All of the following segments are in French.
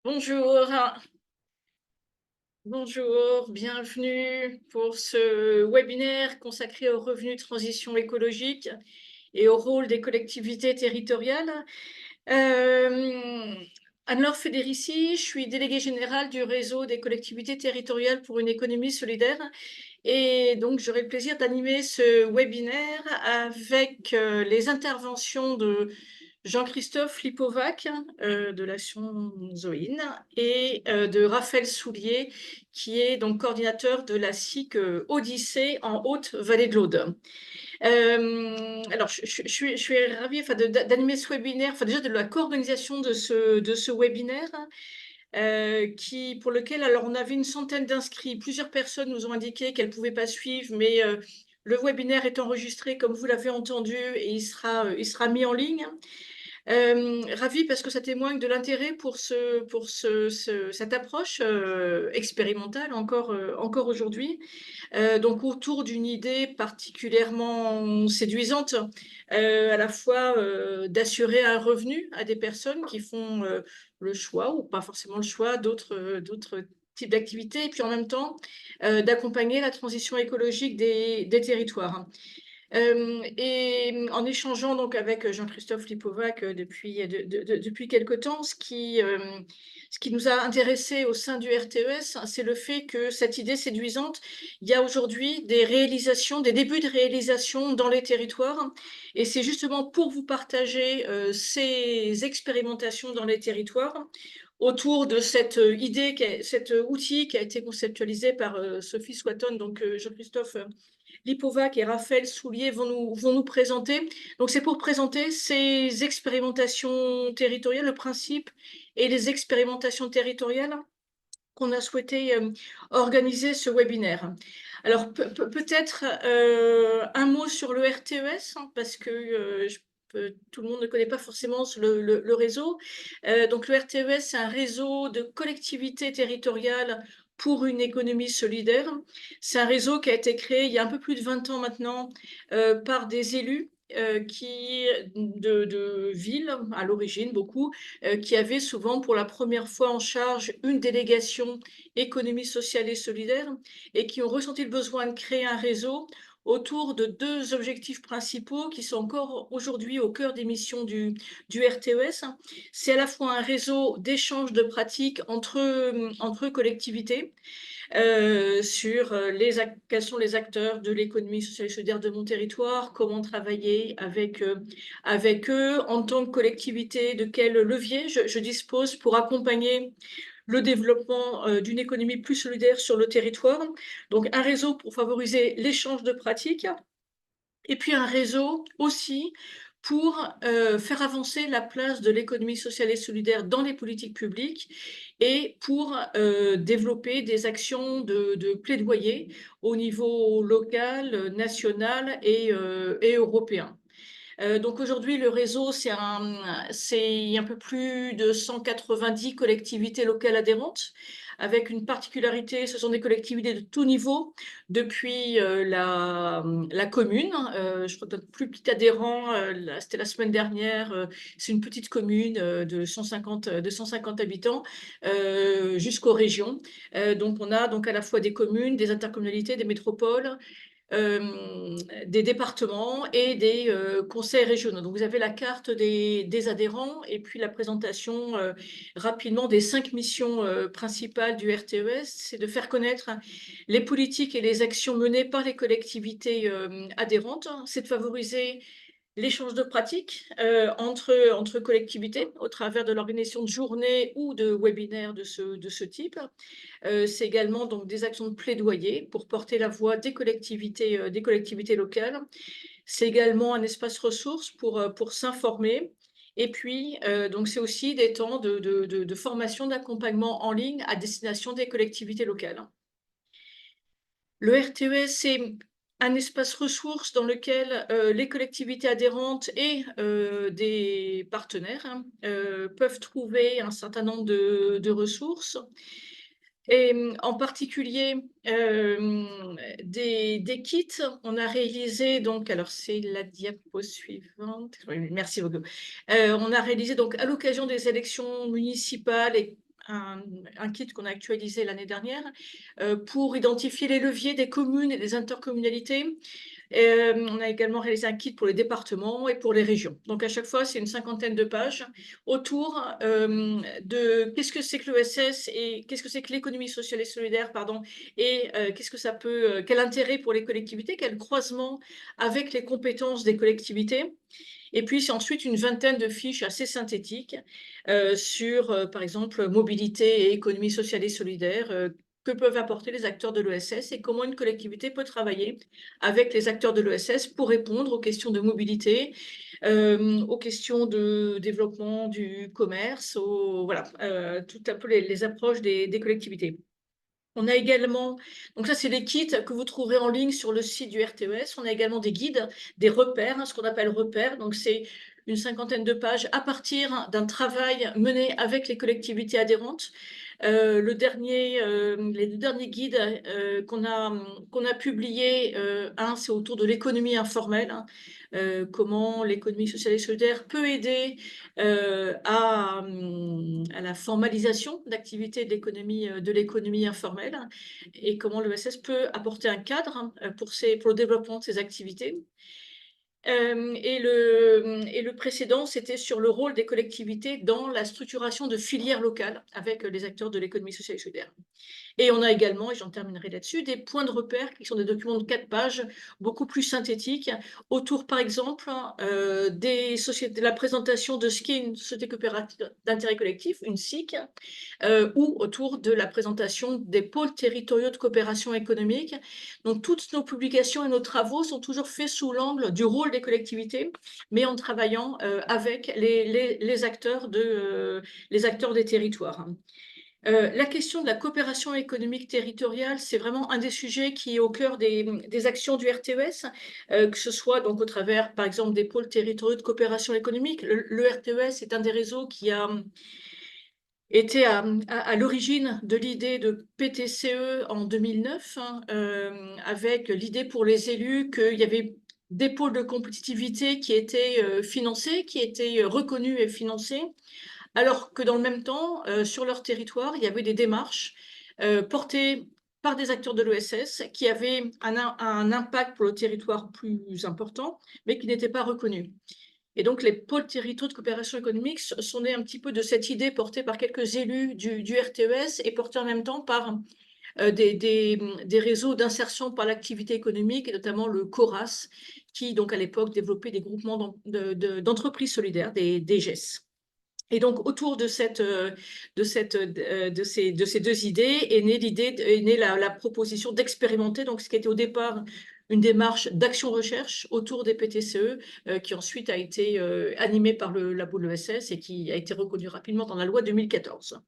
Bonjour, bonjour, bienvenue pour ce webinaire consacré aux revenus de transition écologique et au rôle des collectivités territoriales. Anne-Laure Federici, je suis déléguée générale du réseau des collectivités territoriales pour une économie solidaire et donc j'aurai le plaisir d'animer ce webinaire avec les interventions de Jean-Christophe Lipovac de l'Action Zoïne et de Raphaël Soulier, qui est donc coordinateur de la SIC Odyssée en Haute-Vallée de l'Aude. Alors, je suis ravie d'animer ce webinaire, déjà de la co-organisation de ce webinaire, pour lequel alors on avait une centaine d'inscrits. Plusieurs personnes nous ont indiqué qu'elles ne pouvaient pas suivre, mais le webinaire est enregistré, comme vous l'avez entendu, et il sera mis en ligne. Ravie parce que ça témoigne de l'intérêt pour cette approche expérimentale encore aujourd'hui, donc autour d'une idée particulièrement séduisante, à la fois d'assurer un revenu à des personnes qui font le choix, ou pas forcément le choix, d'autres types d'activités, et puis en même temps d'accompagner la transition écologique des territoires. Et en échangeant donc avec Jean-Christophe Lipovac depuis quelque temps, ce qui nous a intéressés au sein du RTES, c'est le fait que cette idée séduisante, il y a aujourd'hui des réalisations, des débuts de réalisation dans les territoires, et c'est justement pour vous partager ces expérimentations dans les territoires autour de cette idée, cet outil qui a été conceptualisé par Sophie Swatton, donc Jean-Christophe Lipovac et Raphaël Soulier vont nous présenter. Donc, c'est pour présenter ces expérimentations territoriales, le principe et les expérimentations territoriales qu'on a souhaité organiser ce webinaire. Alors, peut-être un mot sur le RTES, hein, parce que tout le monde ne connaît pas forcément le réseau. Donc, le RTES, c'est un réseau de collectivités territoriales pour une économie solidaire. C'est un réseau qui a été créé il y a un peu plus de 20 ans maintenant par des élus de villes, à l'origine beaucoup, qui avaient souvent pour la première fois en charge une délégation économie sociale et solidaire, et qui ont ressenti le besoin de créer un réseau autour de deux objectifs principaux qui sont encore aujourd'hui au cœur des missions du RTES. C'est à la fois un réseau d'échange de pratiques entre collectivités, sur quels sont les acteurs de l'économie sociale et solidaire de mon territoire, comment travailler avec eux en tant que collectivité, de quels leviers je dispose pour accompagner le développement d'une économie plus solidaire sur le territoire. Donc un réseau pour favoriser l'échange de pratiques, et puis un réseau aussi pour faire avancer la place de l'économie sociale et solidaire dans les politiques publiques, et pour développer des actions de plaidoyer au niveau local, national et européen. Donc aujourd'hui, le réseau, c'est un peu plus de 190 collectivités locales adhérentes, avec une particularité, ce sont des collectivités de tout niveau, depuis la commune. Je crois que notre plus petit adhérent, c'était la semaine dernière, c'est une petite commune de 150 habitants, jusqu'aux régions. Donc on a donc à la fois des communes, des intercommunalités, des métropoles, des départements et des conseils régionaux. Donc, vous avez la carte des adhérents, et puis la présentation rapidement des 5 missions principales du RTES. C'est de faire connaître les politiques et les actions menées par les collectivités adhérentes. C'est de favoriser l'échange de pratiques entre collectivités au travers de l'organisation de journées ou de webinaires de ce type. C'est également donc des actions de plaidoyer pour porter la voix des collectivités locales. C'est également un espace ressource pour s'informer. Et puis, donc c'est aussi des temps de formation, d'accompagnement en ligne à destination des collectivités locales. Le RTES, c'est un espace ressource dans lequel les collectivités adhérentes et des partenaires, hein, peuvent trouver un certain nombre de ressources. Et en particulier des kits. On a réalisé donc, alors c'est la diapo suivante. Oui, merci beaucoup. On a réalisé donc à l'occasion des élections municipales et un kit qu'on a actualisé l'année dernière pour identifier les leviers des communes et des intercommunalités. On a également réalisé un kit pour les départements et pour les régions. Donc à chaque fois, c'est une cinquantaine de pages autour de qu'est-ce que c'est que l'ESS et qu'est-ce que c'est que l'économie sociale et solidaire, pardon, et qu'est-ce que ça peut, quel intérêt pour les collectivités, quel croisement avec les compétences des collectivités. Et puis, c'est ensuite une vingtaine de fiches assez synthétiques sur, par exemple, mobilité et économie sociale et solidaire, que peuvent apporter les acteurs de l'ESS et comment une collectivité peut travailler avec les acteurs de l'ESS pour répondre aux questions de mobilité, aux questions de développement du commerce, voilà, tout un peu les approches des collectivités. On a également, donc ça c'est les kits que vous trouverez en ligne sur le site du RTES. On a également des guides, des repères, ce qu'on appelle repères. Donc c'est une cinquantaine de pages à partir d'un travail mené avec les collectivités adhérentes. Les deux derniers guides qu'on a publiés, un c'est autour de l'économie informelle, hein, comment l'économie sociale et solidaire peut aider à la formalisation d'activités de l'économie informelle et comment l'ESS peut apporter un cadre pour le développement de ces activités. Et le précédent, c'était sur le rôle des collectivités dans la structuration de filières locales avec les acteurs de l'économie sociale et solidaire. Et on a également, et j'en terminerai là-dessus, des points de repère qui sont des documents de 4 pages, beaucoup plus synthétiques, autour, par exemple, de la présentation de ce qu'est une société coopérative d'intérêt collectif, une SIC, ou autour de la présentation des pôles territoriaux de coopération économique. Donc, toutes nos publications et nos travaux sont toujours faits sous l'angle du rôle des collectivités, mais en travaillant avec les acteurs des territoires. La question de la coopération économique territoriale, c'est vraiment un des sujets qui est au cœur des actions du RTES, que ce soit donc au travers, par exemple, des pôles territoriaux de coopération économique. Le RTES est un des réseaux qui a été à l'origine de l'idée de PTCE en 2009, hein, avec l'idée pour les élus qu'il y avait des pôles de compétitivité qui étaient financés, qui étaient reconnus et financés, alors que dans le même temps, sur leur territoire, il y avait des démarches portées par des acteurs de l'ESS qui avaient un impact pour le territoire plus important, mais qui n'étaient pas reconnus. Et donc, les pôles territoriaux de coopération économique sont nés un petit peu de cette idée portée par quelques élus du RTES et portée en même temps par des réseaux d'insertion par l'activité économique, et notamment le CORAS, qui, donc, à l'époque, développait des groupements d'entreprises solidaires, des GES. Et donc, autour de ces deux idées est née la proposition d'expérimenter, donc ce qui était au départ une démarche d'action-recherche autour des PTCE, qui ensuite a été animée par le labo de l'ESS et qui a été reconnue rapidement dans la loi 2014.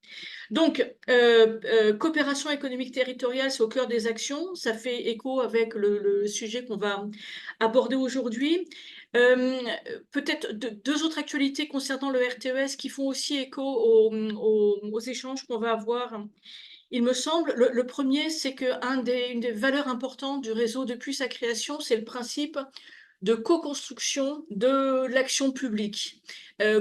Donc, coopération économique territoriale, c'est au cœur des actions. Ça fait écho avec le sujet qu'on va aborder aujourd'hui. Peut-être deux autres actualités concernant le RTES qui font aussi écho aux échanges qu'on va avoir. Il me semble, le premier, c'est qu'une des valeurs importantes du réseau depuis sa création, c'est le principe de co-construction de l'action publique.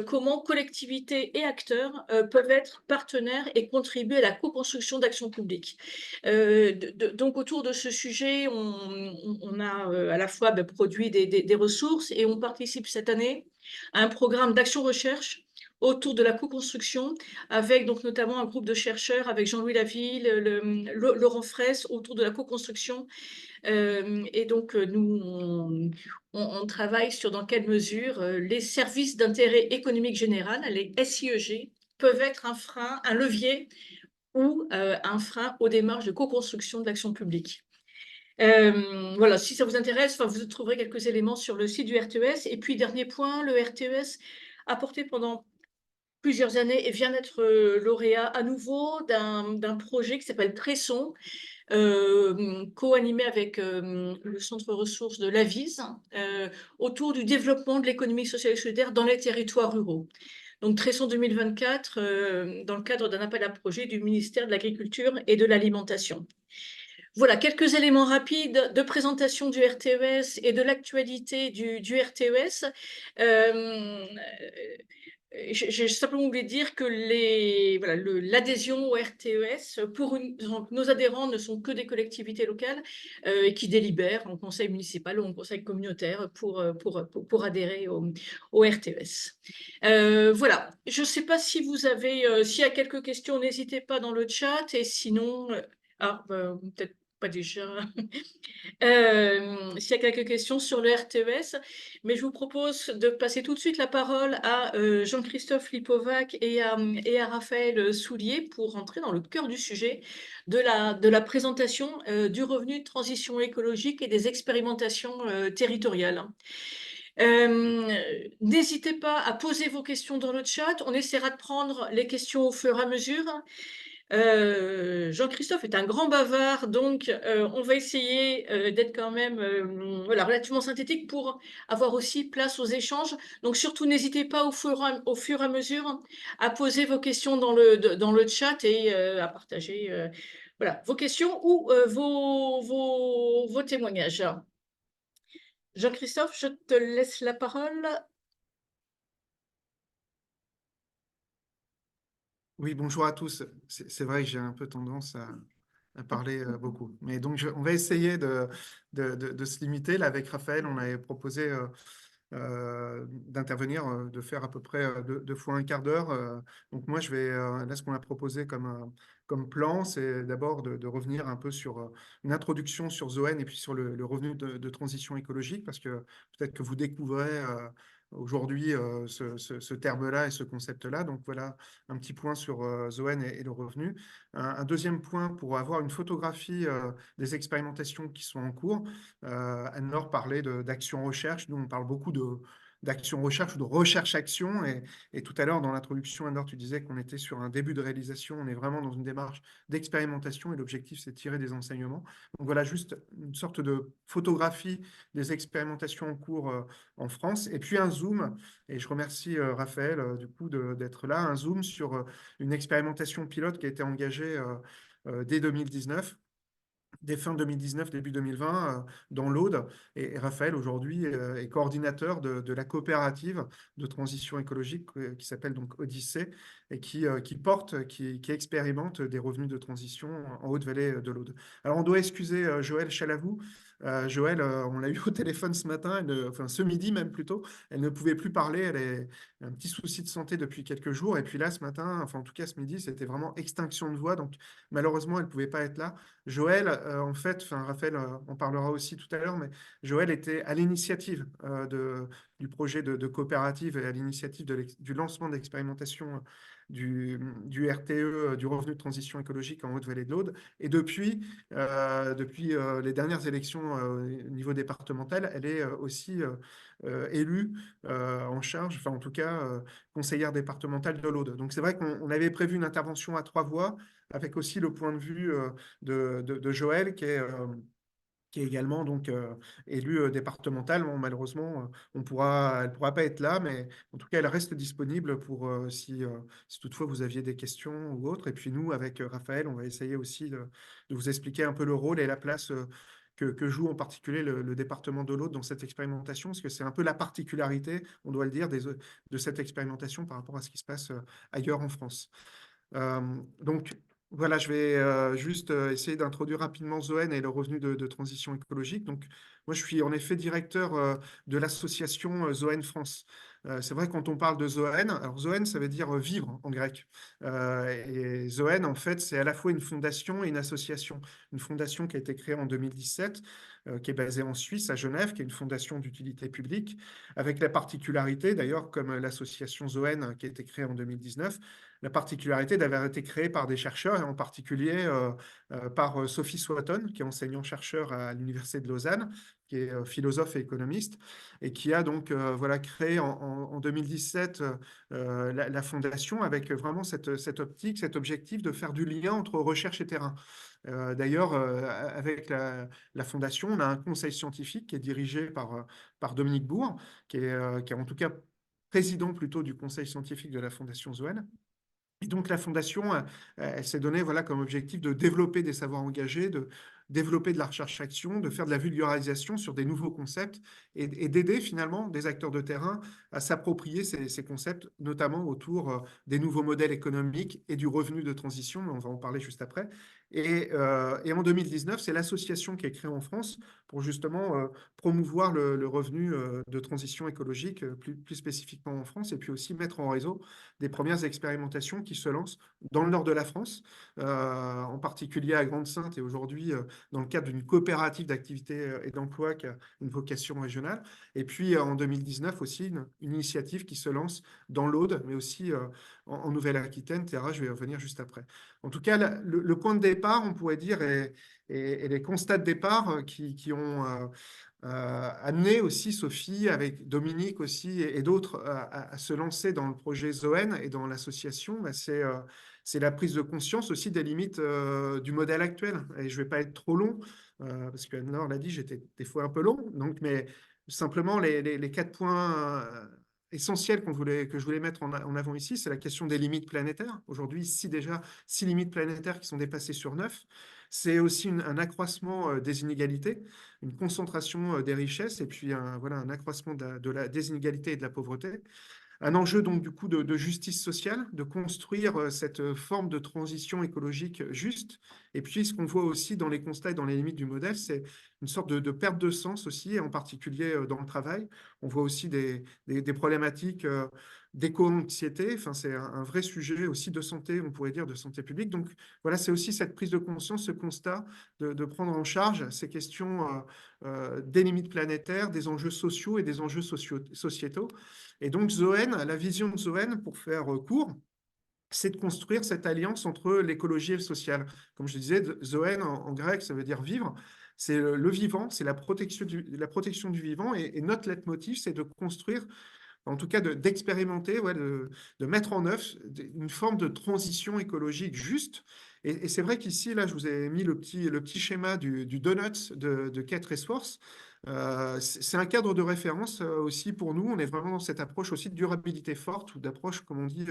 Comment collectivités et acteurs peuvent être partenaires et contribuer à la co-construction d'actions publiques. Donc autour de ce sujet, on a à la fois produit des ressources et on participe cette année à un programme d'action-recherche autour de la co-construction, avec donc notamment un groupe de chercheurs, avec Jean-Louis Laville, Laurent Fraisse, autour de la co-construction. Et donc, nous, on travaille sur dans quelle mesure les services d'intérêt économique général, les SIEG, peuvent être un frein, un levier ou un frein aux démarches de co-construction de l'action publique. Voilà, si ça vous intéresse, vous trouverez quelques éléments sur le site du RTES. Et puis, dernier point, le RTES a porté pendant plusieurs années et vient d'être lauréat à nouveau d'un projet qui s'appelle Tresson, co-animé avec le centre ressources de l'AVIS, autour du développement de l'économie sociale et solidaire dans les territoires ruraux. Donc Tresson 2024, dans le cadre d'un appel à projet du ministère de l'Agriculture et de l'Alimentation. Voilà, quelques éléments rapides de présentation du RTES et de l'actualité du RTES. J'ai simplement voulu dire que voilà, l'adhésion au RTES, donc nos adhérents ne sont que des collectivités locales et qui délibèrent en conseil municipal ou en conseil communautaire pour adhérer au RTES. Voilà, je ne sais pas si vous avez, s'il y a quelques questions, n'hésitez pas dans le chat, et sinon, peut-être pas déjà. S'il y a quelques questions sur le RTES, mais je vous propose de passer tout de suite la parole à Jean-Christophe Lipovac et à Raphaël Soulier pour rentrer dans le cœur du sujet de la présentation du revenu de transition écologique et des expérimentations territoriales. N'hésitez pas à poser vos questions dans le chat, on essaiera de prendre les questions au fur et à mesure. Jean-Christophe est un grand bavard, donc on va essayer d'être quand même voilà, relativement synthétique pour avoir aussi place aux échanges. Donc surtout, n'hésitez pas au fur et à mesure à poser vos questions dans le chat et à partager voilà, vos questions ou vos témoignages. Jean-Christophe, je te laisse la parole. Oui, bonjour à tous. C'est vrai que j'ai un peu tendance à parler beaucoup. Mais donc, on va essayer de se limiter. Là, avec Raphaël, on avait proposé d'intervenir, de faire à peu près deux fois un quart d'heure. Donc, moi, je vais, là, ce qu'on a proposé comme plan, c'est d'abord de revenir un peu sur une introduction sur Zoën et puis sur le revenu de transition écologique, parce que peut-être que vous découvrez aujourd'hui ce terme-là et ce concept-là. Donc, voilà un petit point sur Zoën et le revenu. Un deuxième point pour avoir une photographie des expérimentations qui sont en cours. Anne-Laure parlait d'action recherche. Nous, on parle beaucoup d'action recherche ou de recherche-action. Et tout à l'heure, dans l'introduction, Anne-Laure, tu disais qu'on était sur un début de réalisation. On est vraiment dans une démarche d'expérimentation et l'objectif, c'est de tirer des enseignements. Donc voilà, juste une sorte de photographie des expérimentations en cours en France. Et puis un zoom, et je remercie Raphaël du coup d'être là, un zoom sur une expérimentation pilote qui a été engagée dès 2019, dès fin 2019, début 2020, dans l'Aude. Et Raphaël, aujourd'hui, est coordinateur de la coopérative de transition écologique qui s'appelle donc Odyssée et qui expérimente des revenus de transition en Haute-Vallée de l'Aude. Alors, on doit excuser Joël Chalavou. Joël, on l'a eu au téléphone ce matin, enfin ce midi même plutôt. Elle ne pouvait plus parler, elle a un petit souci de santé depuis quelques jours. Et puis là, ce matin, enfin en tout cas ce midi, c'était vraiment extinction de voix. Donc malheureusement, elle ne pouvait pas être là. Joël, en fait, enfin Raphaël en parlera aussi tout à l'heure, mais Joël était à l'initiative du projet de coopérative et à l'initiative du lancement d'expérimentation du RTE, du revenu de transition écologique en Haute-Vallée de l'Aude. Et depuis les dernières élections au niveau départemental, elle est aussi élue en charge, enfin en tout cas conseillère départementale de l'Aude. Donc c'est vrai qu'on avait prévu une intervention à trois voix, avec aussi le point de vue de Joël, qui est également donc élue départementale. Bon, malheureusement, elle ne pourra pas être là, mais en tout cas, elle reste disponible pour si toutefois vous aviez des questions ou autres. Et puis nous, avec Raphaël, on va essayer aussi de vous expliquer un peu le rôle et la place que joue en particulier le département de l'Aude dans cette expérimentation, parce que c'est un peu la particularité, on doit le dire, de cette expérimentation par rapport à ce qui se passe ailleurs en France. Donc, voilà, je vais juste essayer d'introduire rapidement Zoën et le revenu de transition écologique. Donc, moi, je suis en effet directeur de l'association Zoën France. C'est vrai, quand on parle de Zoën, alors Zoën, ça veut dire vivre en grec. Et Zoën, en fait, c'est à la fois une fondation et une association. Une fondation qui a été créée en 2017, qui est basée en Suisse, à Genève, qui est une fondation d'utilité publique, avec la particularité, d'ailleurs, comme l'association Zoën, qui a été créée en 2019, la particularité d'avoir été créée par des chercheurs, et en particulier par Sophie Swatton, qui est enseignant-chercheur à l'Université de Lausanne, qui est philosophe et économiste, et qui a donc voilà, créé en 2017 la fondation avec vraiment cette optique, cet objectif de faire du lien entre recherche et terrain. D'ailleurs, avec la fondation, on a un conseil scientifique qui est dirigé par Dominique Bourg, qui est en tout cas président plutôt du conseil scientifique de la Fondation Zoën. Et donc, la Fondation, elle s'est donnée voilà, comme objectif de développer des savoirs engagés, développer de la recherche-action, de faire de la vulgarisation sur des nouveaux concepts et d'aider finalement des acteurs de terrain à s'approprier ces concepts, notamment autour des nouveaux modèles économiques et du revenu de transition, mais on va en parler juste après. Et en 2019, c'est l'association qui est créée en France pour justement promouvoir le revenu de transition écologique, plus spécifiquement en France, et puis aussi mettre en réseau des premières expérimentations qui se lancent dans le nord de la France, en particulier à Grande-Synthe, et aujourd'hui dans le cadre d'une coopérative d'activité et d'emploi qui a une vocation régionale. Et puis en 2019 aussi, une initiative qui se lance dans l'Aude, mais aussi en Nouvelle-Aquitaine. Terra, je vais y revenir juste après. En tout cas, le point de départ, on pourrait dire, et les constats de départ qui ont amené aussi Sophie, avec Dominique aussi et d'autres, à se lancer dans le projet Zoën et dans l'association, bah, c'est la prise de conscience aussi des limites du modèle actuel. Et je ne vais pas être trop long, parce qu'Anne-Laure l'a dit, j'étais des fois un peu long, donc, mais simplement les 4 points essentiels que je voulais mettre en avant ici, c'est la question des limites planétaires. Aujourd'hui, ici déjà, 6 limites planétaires qui sont dépassées sur 9. C'est aussi un accroissement des inégalités, une concentration des richesses et puis voilà, un accroissement de la des inégalités et de la pauvreté. Un enjeu donc du coup de justice sociale, de construire cette forme de transition écologique juste. Et puis ce qu'on voit aussi dans les constats et dans les limites du modèle, c'est une sorte de perte de sens aussi, et en particulier dans le travail. On voit aussi des problématiques d'éco-anxiété. Enfin, c'est un vrai sujet aussi de santé, on pourrait dire, de santé publique. Donc voilà, c'est aussi cette prise de conscience, ce constat de prendre en charge ces questions des limites planétaires, des enjeux sociaux et des enjeux sociétaux. Et donc Zoën, la vision de Zoën, pour faire court, c'est de construire cette alliance entre l'écologie et le social. Comme je disais, Zoën en grec, ça veut dire vivre. C'est le vivant, c'est la protection du vivant. Et notre leitmotiv, c'est de construire, en tout cas d'expérimenter, ouais, de mettre en œuvre une forme de transition écologique juste. Et c'est vrai qu'ici, là, je vous ai mis le petit schéma du donut de Kate Raceworth. C'est un cadre de référence aussi pour nous. On est vraiment dans cette approche aussi de durabilité forte ou d'approche, comme on dit,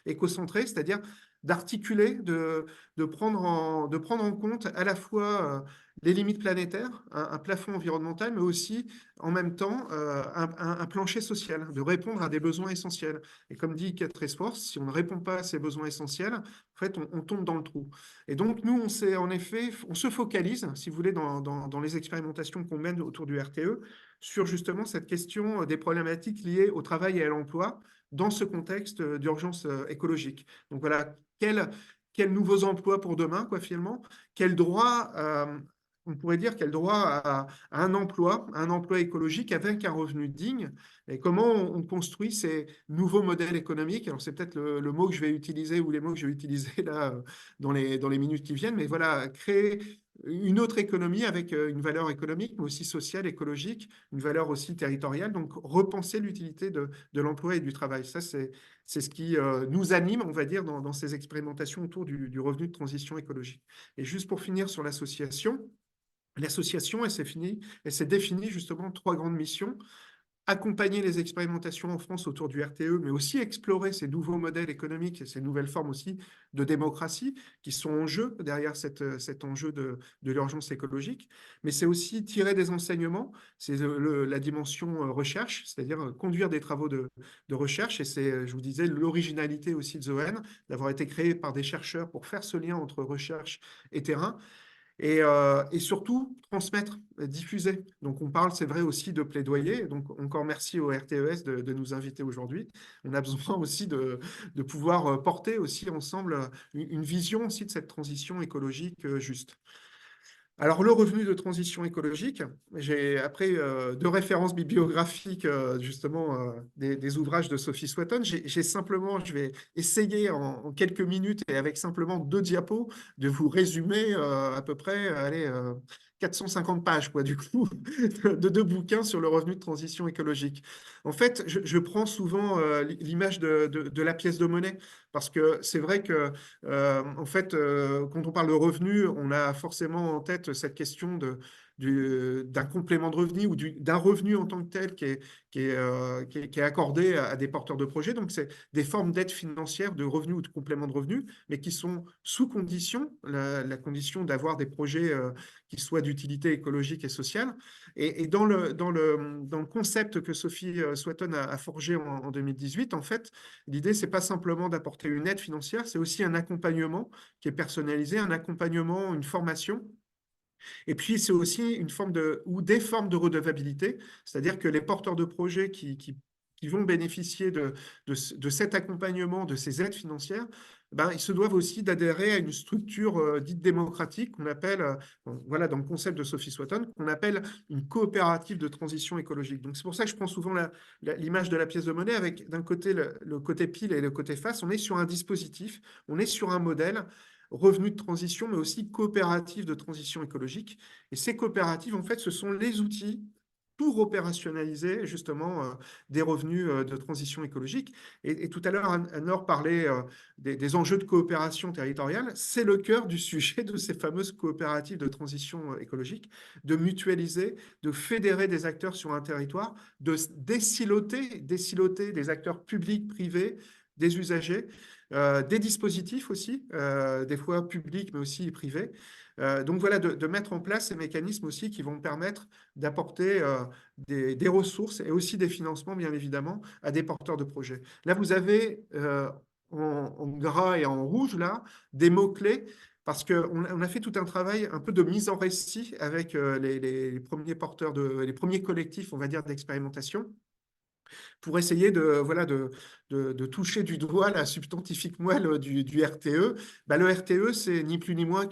éco-centrée, c'est-à-dire d'articuler, de prendre en compte à la fois les limites planétaires, un plafond environnemental, mais aussi en même temps un plancher social, de répondre à des besoins essentiels. Et comme dit Kate Raceworth, si on ne répond pas à ces besoins essentiels, en fait, on tombe dans le trou. Et donc, nous, on se focalise, si vous voulez, dans les expérimentations qu'on mène autour du RTE, sur justement cette question des problématiques liées au travail et à l'emploi dans ce contexte d'urgence écologique. Donc voilà, quels nouveaux emplois pour demain, quoi, finalement, quel droit on pourrait dire quel droit à un emploi écologique avec un revenu digne, et comment on construit ces nouveaux modèles économiques. Alors, c'est peut-être le mot que je vais utiliser ou les mots que je vais utiliser là dans les minutes qui viennent, mais voilà, créer une autre économie avec une valeur économique, mais aussi sociale, écologique, une valeur aussi territoriale. Donc, repenser l'utilité de l'emploi et du travail. Ça, c'est ce qui nous anime, on va dire, dans ces expérimentations autour du revenu de transition écologique. Et juste pour finir sur l'association, elle s'est définie justement 3 grandes missions: accompagner les expérimentations en France autour du RTE, mais aussi explorer ces nouveaux modèles économiques et ces nouvelles formes aussi de démocratie qui sont en jeu derrière cet enjeu de l'urgence écologique. Mais c'est aussi tirer des enseignements, c'est la dimension recherche, c'est-à-dire conduire des travaux de recherche. Et c'est, je vous disais, l'originalité aussi de Zoën, d'avoir été créé par des chercheurs pour faire ce lien entre recherche et terrain. Et surtout, transmettre, diffuser. Donc, on parle, c'est vrai, aussi de plaidoyer. Donc, encore merci au RTES de nous inviter aujourd'hui. On a besoin aussi de pouvoir porter aussi ensemble une vision aussi de cette transition écologique juste. Alors, le revenu de transition écologique, j'ai après 2 références bibliographiques, justement, des ouvrages de Sophie Swetton. J'ai simplement, je vais essayer en quelques minutes et avec simplement 2 diapos de vous résumer à peu près, allez, 450 pages, quoi, du coup, de 2 bouquins sur le revenu de transition écologique. En fait, je prends souvent l'image de la pièce de monnaie, parce que c'est vrai que en fait, quand on parle de revenus, on a forcément en tête cette question d'un complément de revenu ou d'un revenu en tant que tel qui est accordé à des porteurs de projets. Donc, c'est des formes d'aide financière, de revenus ou de complément de revenus, mais qui sont sous condition, la condition d'avoir des projets qui soient d'utilité écologique et sociale. Et dans le concept que Sophie Swatton a forgé en 2018, en fait, l'idée, c'est pas simplement d'apporter une aide financière, c'est aussi un accompagnement qui est personnalisé, un accompagnement, une formation. Et puis, c'est aussi une forme ou des formes de redevabilité, c'est-à-dire que les porteurs de projets qui vont bénéficier de cet accompagnement, de ces aides financières, ben, ils se doivent aussi d'adhérer à une structure dite démocratique qu'on appelle, voilà, dans le concept de Sophie Swatton, qu'on appelle une coopérative de transition écologique. Donc, c'est pour ça que je prends souvent l'image de la pièce de monnaie avec d'un côté le côté pile et le côté face. On est sur un dispositif, on est sur un modèle revenu de transition, mais aussi coopératives de transition écologique. Et ces coopératives, en fait, ce sont les outils pour opérationnaliser justement des revenus de transition écologique. Et tout à l'heure, Anne-Laure parlait des enjeux de coopération territoriale. C'est le cœur du sujet de ces fameuses coopératives de transition écologique, de mutualiser, de fédérer des acteurs sur un territoire, de désiloter des acteurs publics, privés, des usagers, des dispositifs aussi, des fois publics mais aussi privés. Donc voilà, de mettre en place ces mécanismes aussi qui vont permettre d'apporter des ressources et aussi des financements, bien évidemment, à des porteurs de projets. Là, vous avez en gras et en rouge, là, des mots-clés, parce qu'on a fait tout un travail un peu de mise en récit avec les premiers porteurs les premiers collectifs, on va dire, d'expérimentation pour essayer voilà, de toucher du doigt la substantifique moelle du RTE. Bah, le RTE, c'est ni plus ni moins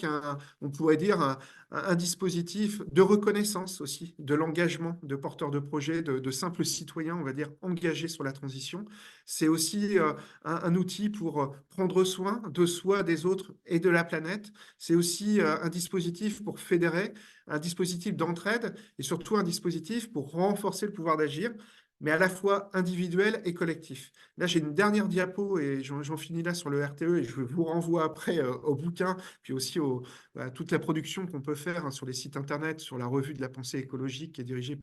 on pourrait dire, un dispositif de reconnaissance aussi, de l'engagement de porteurs de projets, de simples citoyens, on va dire, engagés sur la transition. C'est aussi un outil pour prendre soin de soi, des autres et de la planète. C'est aussi un dispositif pour fédérer, un dispositif d'entraide et surtout un dispositif pour renforcer le pouvoir d'agir, mais à la fois individuel et collectif. Là, j'ai une dernière diapo et j'en finis là sur le RTE et je vous renvoie après au bouquin, puis aussi à toute la production qu'on peut faire sur les sites internet, sur la revue de la pensée écologique qui est dirigée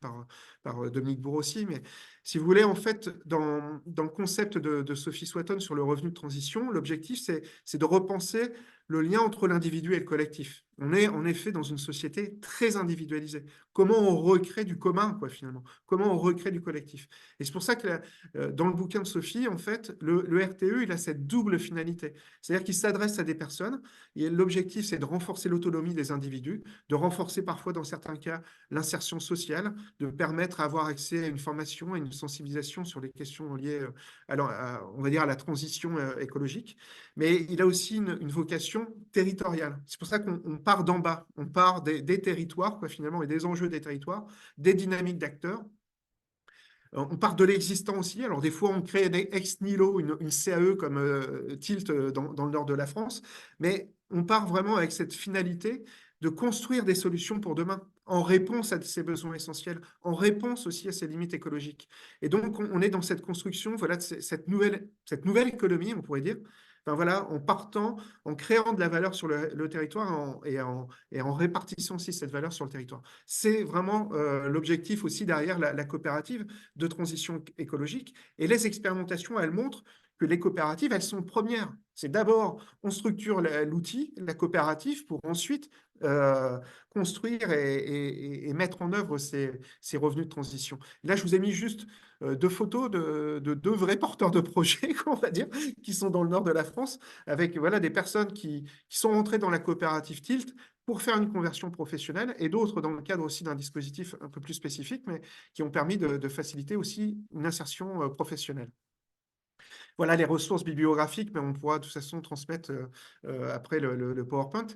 par Dominique Bourrossi. Mais si vous voulez, en fait, dans le concept de Sophie Swatton sur le revenu de transition, l'objectif, c'est de repenser le lien entre l'individu et le collectif. On est en effet dans une société très individualisée. Comment on recrée du commun, quoi, finalement? Comment on recrée du collectif? Et c'est pour ça que dans le bouquin de Sophie, en fait, le RTE, il a cette double finalité. C'est-à-dire qu'il s'adresse à des personnes, et l'objectif, c'est de renforcer l'autonomie des individus, de renforcer parfois, dans certains cas, l'insertion sociale, de permettre à avoir accès à une formation, à une sensibilisation sur les questions liées, on va dire, à la transition écologique. Mais il a aussi une vocation territoriale. C'est pour ça qu'on part d'en bas, on part des territoires, quoi, finalement, et des enjeux des territoires, des dynamiques d'acteurs. On part de l'existant aussi. Alors, des fois, on crée ex nihilo une CAE comme Tilt dans le nord de la France, mais on part vraiment avec cette finalité de construire des solutions pour demain, en réponse à ces besoins essentiels, en réponse aussi à ces limites écologiques. Et donc, on est dans cette construction, voilà, de cette nouvelle économie, on pourrait dire, enfin, voilà, en partant, en créant de la valeur sur le territoire et en répartissant aussi cette valeur sur le territoire. C'est vraiment l'objectif aussi derrière la coopérative de transition écologique. Et les expérimentations, elles montrent que les coopératives, elles sont premières. C'est d'abord, on structure l'outil, la coopérative, pour ensuite construire et mettre en œuvre ces revenus de transition. Là, je vous ai mis juste deux photos de deux vrais porteurs de projets, on va dire, qui sont dans le nord de la France, avec voilà, des personnes qui sont entrées dans la coopérative Tilt pour faire une conversion professionnelle, et d'autres dans le cadre aussi d'un dispositif un peu plus spécifique, mais qui ont permis de faciliter aussi une insertion professionnelle. Voilà les ressources bibliographiques, mais on pourra de toute façon transmettre après le PowerPoint.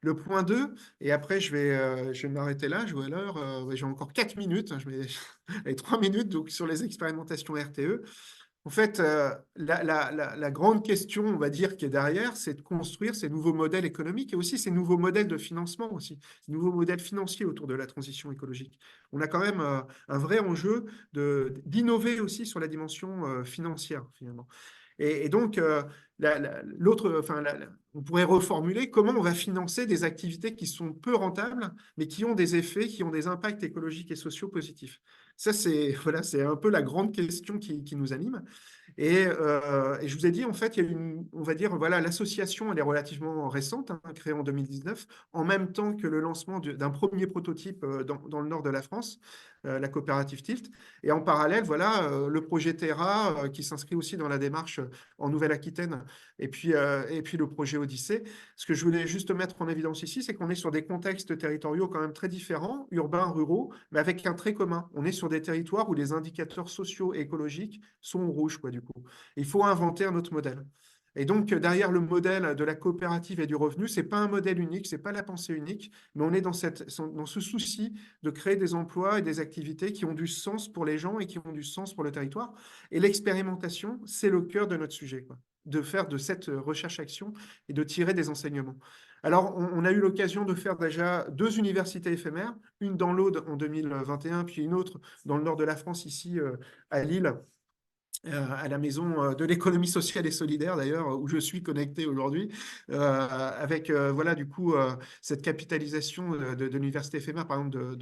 Le point 2, et après je vais m'arrêter là, je vois l'heure, j'ai encore 4 minutes, hein, et 3 minutes donc, sur les expérimentations RTE. En fait, la grande question, on va dire, qui est derrière, c'est de construire ces nouveaux modèles économiques et aussi ces nouveaux modèles de financement aussi, ces nouveaux modèles financiers autour de la transition écologique. On a quand même un vrai enjeu d'innover aussi sur la dimension financière, finalement. Et donc, on pourrait reformuler comment on va financer des activités qui sont peu rentables, mais qui ont des effets, qui ont des impacts écologiques et sociaux positifs. Ça, c'est voilà, c'est un peu la grande question qui nous anime. Et je vous ai dit, en fait, il y a on va dire, voilà, l'association, elle est relativement récente, hein, créée en 2019, en même temps que le lancement d'un premier prototype dans le nord de la France, la coopérative Tilt. Et en parallèle, voilà, le projet Terra, qui s'inscrit aussi dans la démarche en Nouvelle-Aquitaine, et puis le projet Odyssée. Ce que je voulais juste mettre en évidence ici, c'est qu'on est sur des contextes territoriaux quand même très différents, urbains, ruraux, mais avec un trait commun. On est sur des territoires où les indicateurs sociaux et écologiques sont au rouge, quoi, du coup. Il faut inventer un autre modèle. Et donc, derrière le modèle de la coopérative et du revenu, ce n'est pas un modèle unique, ce n'est pas la pensée unique, mais on est dans ce souci de créer des emplois et des activités qui ont du sens pour les gens et qui ont du sens pour le territoire. Et l'expérimentation, c'est le cœur de notre sujet, quoi, de faire de cette recherche-action et de tirer des enseignements. Alors, on a eu l'occasion de faire déjà 2 universités éphémères, une dans l'Aude en 2021, puis une autre dans le nord de la France, ici à Lille, à la maison de l'économie sociale et solidaire d'ailleurs, où je suis connecté aujourd'hui, avec voilà du coup cette capitalisation de l'université éphémère, par exemple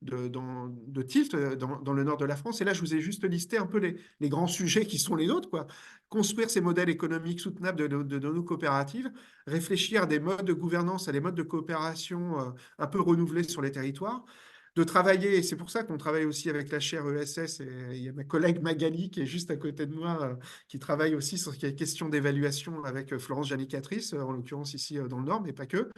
de Tilt, dans le nord de la France. Et là, je vous ai juste listé un peu les grands sujets qui sont les nôtres, quoi. Construire ces modèles économiques soutenables de nos coopératives, réfléchir à des modes de gouvernance, à des modes de coopération un peu renouvelés sur les territoires, de travailler, et c'est pour ça qu'on travaille aussi avec la chaire ESS, et il y a ma collègue Magali qui est juste à côté de moi, qui travaille aussi sur les questions d'évaluation avec Florence Janicatrice, en l'occurrence ici dans le Nord, mais pas que.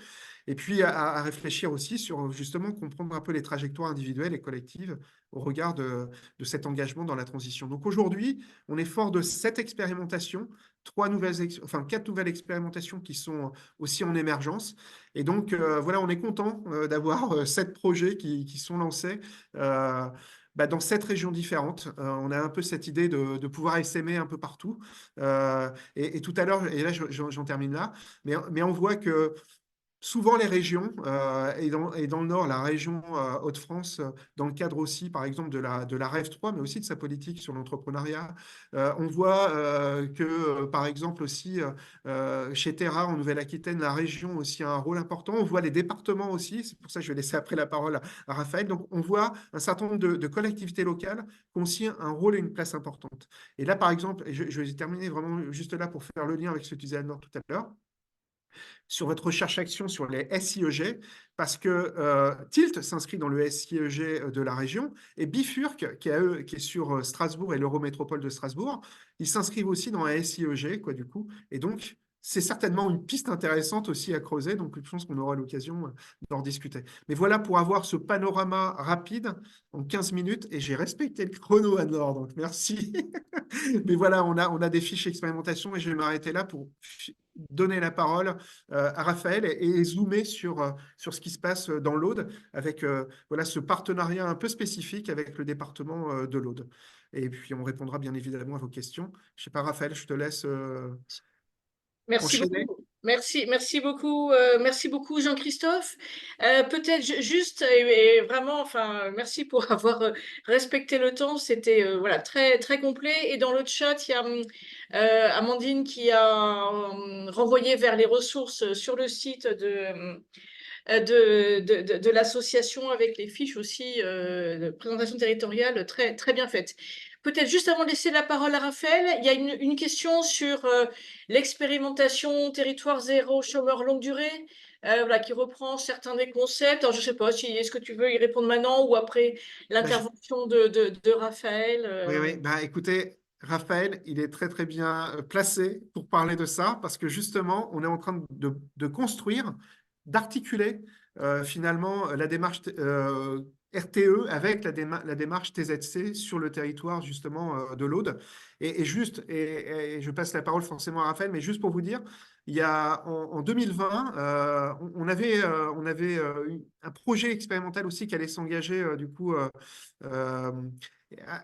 Et puis à réfléchir aussi sur justement comprendre un peu les trajectoires individuelles et collectives au regard de cet engagement dans la transition. Donc aujourd'hui, on est fort de cette expérimentation, 4 nouvelles expérimentations qui sont aussi en émergence. Et donc voilà, on est content d'avoir 7 projets qui sont lancés. Dans 7 régions différentes. On a un peu cette idée de pouvoir essaimer un peu partout. Et tout à l'heure, et là j'en termine là, mais on voit que souvent, les régions, et dans le Nord, la région Hauts-de-France, dans le cadre aussi, par exemple, de la REV 3, mais aussi de sa politique sur l'entrepreneuriat, on voit que, par exemple, aussi, chez Terra, en Nouvelle-Aquitaine, la région aussi a un rôle important. On voit les départements aussi, c'est pour ça que je vais laisser après la parole à Raphaël. Donc, on voit un certain nombre de collectivités locales qui ont aussi un rôle et une place importante. Et là, par exemple, et je vais terminer vraiment juste là pour faire le lien avec ce que tu disais, Anne-Laure, tout à l'heure, sur votre recherche-action sur les SIEG, parce que Tilt s'inscrit dans le SIEG de la région, et Bifurc, qui est sur Strasbourg et l'Eurométropole de Strasbourg, ils s'inscrivent aussi dans un SIEG, quoi, du coup. Et donc, c'est certainement une piste intéressante aussi à creuser, donc je pense qu'on aura l'occasion d'en discuter. Mais voilà pour avoir ce panorama rapide en 15 minutes, et j'ai respecté le chrono, Anne-Laure, donc merci. Mais voilà, on a des fiches expérimentation, et je vais m'arrêter là pour donner la parole à Raphaël et zoomer sur ce qui se passe dans l'Aude avec voilà, ce partenariat un peu spécifique avec le département de l'Aude. Et puis, on répondra bien évidemment à vos questions. Je ne sais pas, Raphaël, je te laisse Merci enchaîner. beaucoup. Merci beaucoup Jean-Christophe. Peut-être juste et vraiment, enfin, merci pour avoir respecté le temps. C'était voilà très très complet. Et dans le chat, il y a Amandine qui a renvoyé vers les ressources sur le site de l'association avec les fiches aussi de présentation territoriale très très bien faites. Peut-être juste avant de laisser la parole à Raphaël, il y a une question sur l'expérimentation territoire zéro chômeur longue durée, voilà, qui reprend certains des concepts. Alors, je ne sais pas si est-ce que tu veux y répondre maintenant ou après Bah, l'intervention de Raphaël. oui, oui. Bah, écoutez, Raphaël, il est très, très bien placé pour parler de ça parce que justement, on est en train de construire, d'articuler finalement la démarche RTE avec la démarche TZC sur le territoire justement de l'Aude. Et je passe la parole forcément à Raphaël, mais juste pour vous dire, il y a en 2020, on avait un projet expérimental aussi qui allait s'engager du coup euh,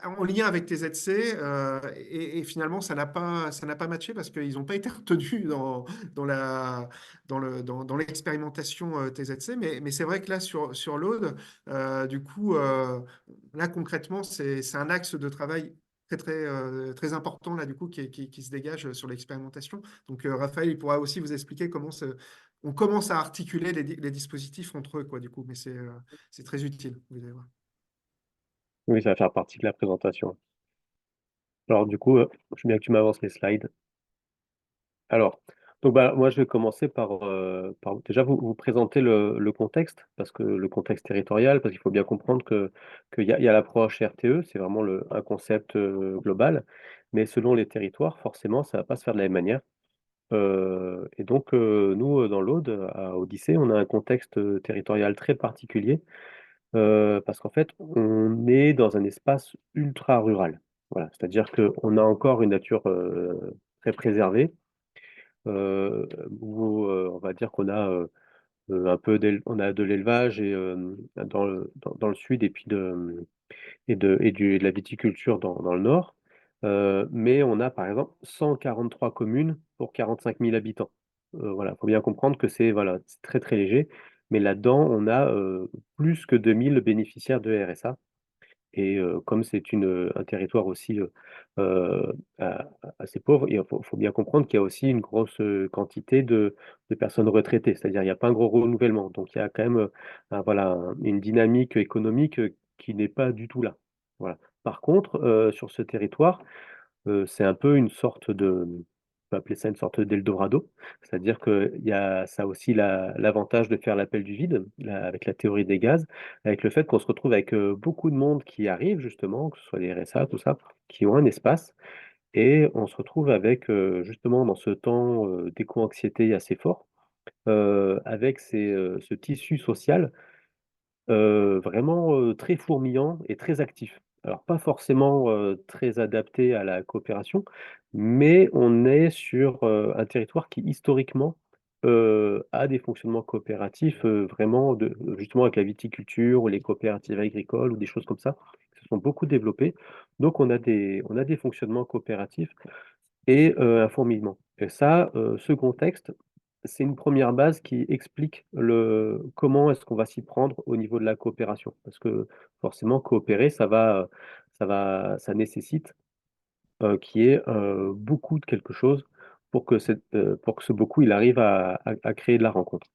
en lien avec TZC, et finalement, ça n'a pas matché parce qu'ils n'ont pas été retenus dans l'expérimentation TZC. Mais c'est vrai que là, sur l'Aude, du coup, là, concrètement, c'est un axe de travail très important là, du coup, qui se dégage sur l'expérimentation. Donc, Raphaël, il pourra aussi vous expliquer on commence à articuler les dispositifs entre eux, quoi, du coup, mais c'est très utile, vous allez voir. Oui, ça va faire partie de la présentation. Alors du coup, je veux bien que tu m'avances les slides. Alors, donc bah, moi je vais commencer par déjà vous présenter le contexte, parce que le contexte territorial, parce qu'il faut bien comprendre qu'il y a l'approche RTE, c'est vraiment un concept global, mais selon les territoires, forcément, ça ne va pas se faire de la même manière. Et donc, nous, dans l'Aude, à Odyssée, on a un contexte territorial très particulier, parce qu'en fait, on est dans un espace ultra rural. Voilà, c'est-à-dire qu'on a encore une nature très préservée, où on va dire qu'on a on a de l'élevage et dans le sud et puis de la viticulture dans le nord. Mais on a par exemple 143 communes pour 45 000 habitants. Voilà, il faut bien comprendre que c'est très très léger, mais là-dedans on a plus que 2000 bénéficiaires de RSA. Et comme c'est un territoire aussi a- assez pauvre, faut bien comprendre qu'il y a aussi une grosse quantité de personnes retraitées, c'est-à-dire il n'y a pas un gros renouvellement. Donc il y a quand même voilà, une dynamique économique qui n'est pas du tout là. Voilà. Par contre, sur ce territoire, c'est un peu une sorte on peut appeler ça une sorte d'Eldorado, c'est-à-dire que ça a aussi l'avantage de faire l'appel du vide, avec la théorie des gaz, avec le fait qu'on se retrouve avec beaucoup de monde qui arrive justement, que ce soit les RSA, tout ça, qui ont un espace, et on se retrouve avec justement dans ce temps d'éco-anxiété assez fort, avec ce tissu social vraiment très fourmillant et très actif. Alors pas forcément très adapté à la coopération, mais on est sur un territoire qui historiquement a des fonctionnements coopératifs vraiment justement avec la viticulture ou les coopératives agricoles ou des choses comme ça, qui se sont beaucoup développées. Donc on a des fonctionnements coopératifs et un fourmillement. Et ça, ce contexte, c'est une première base qui explique comment est-ce qu'on va s'y prendre au niveau de la coopération. Parce que forcément, coopérer, ça nécessite qu'il y ait beaucoup de quelque chose pour que ce beaucoup, il arrive à créer de la rencontre.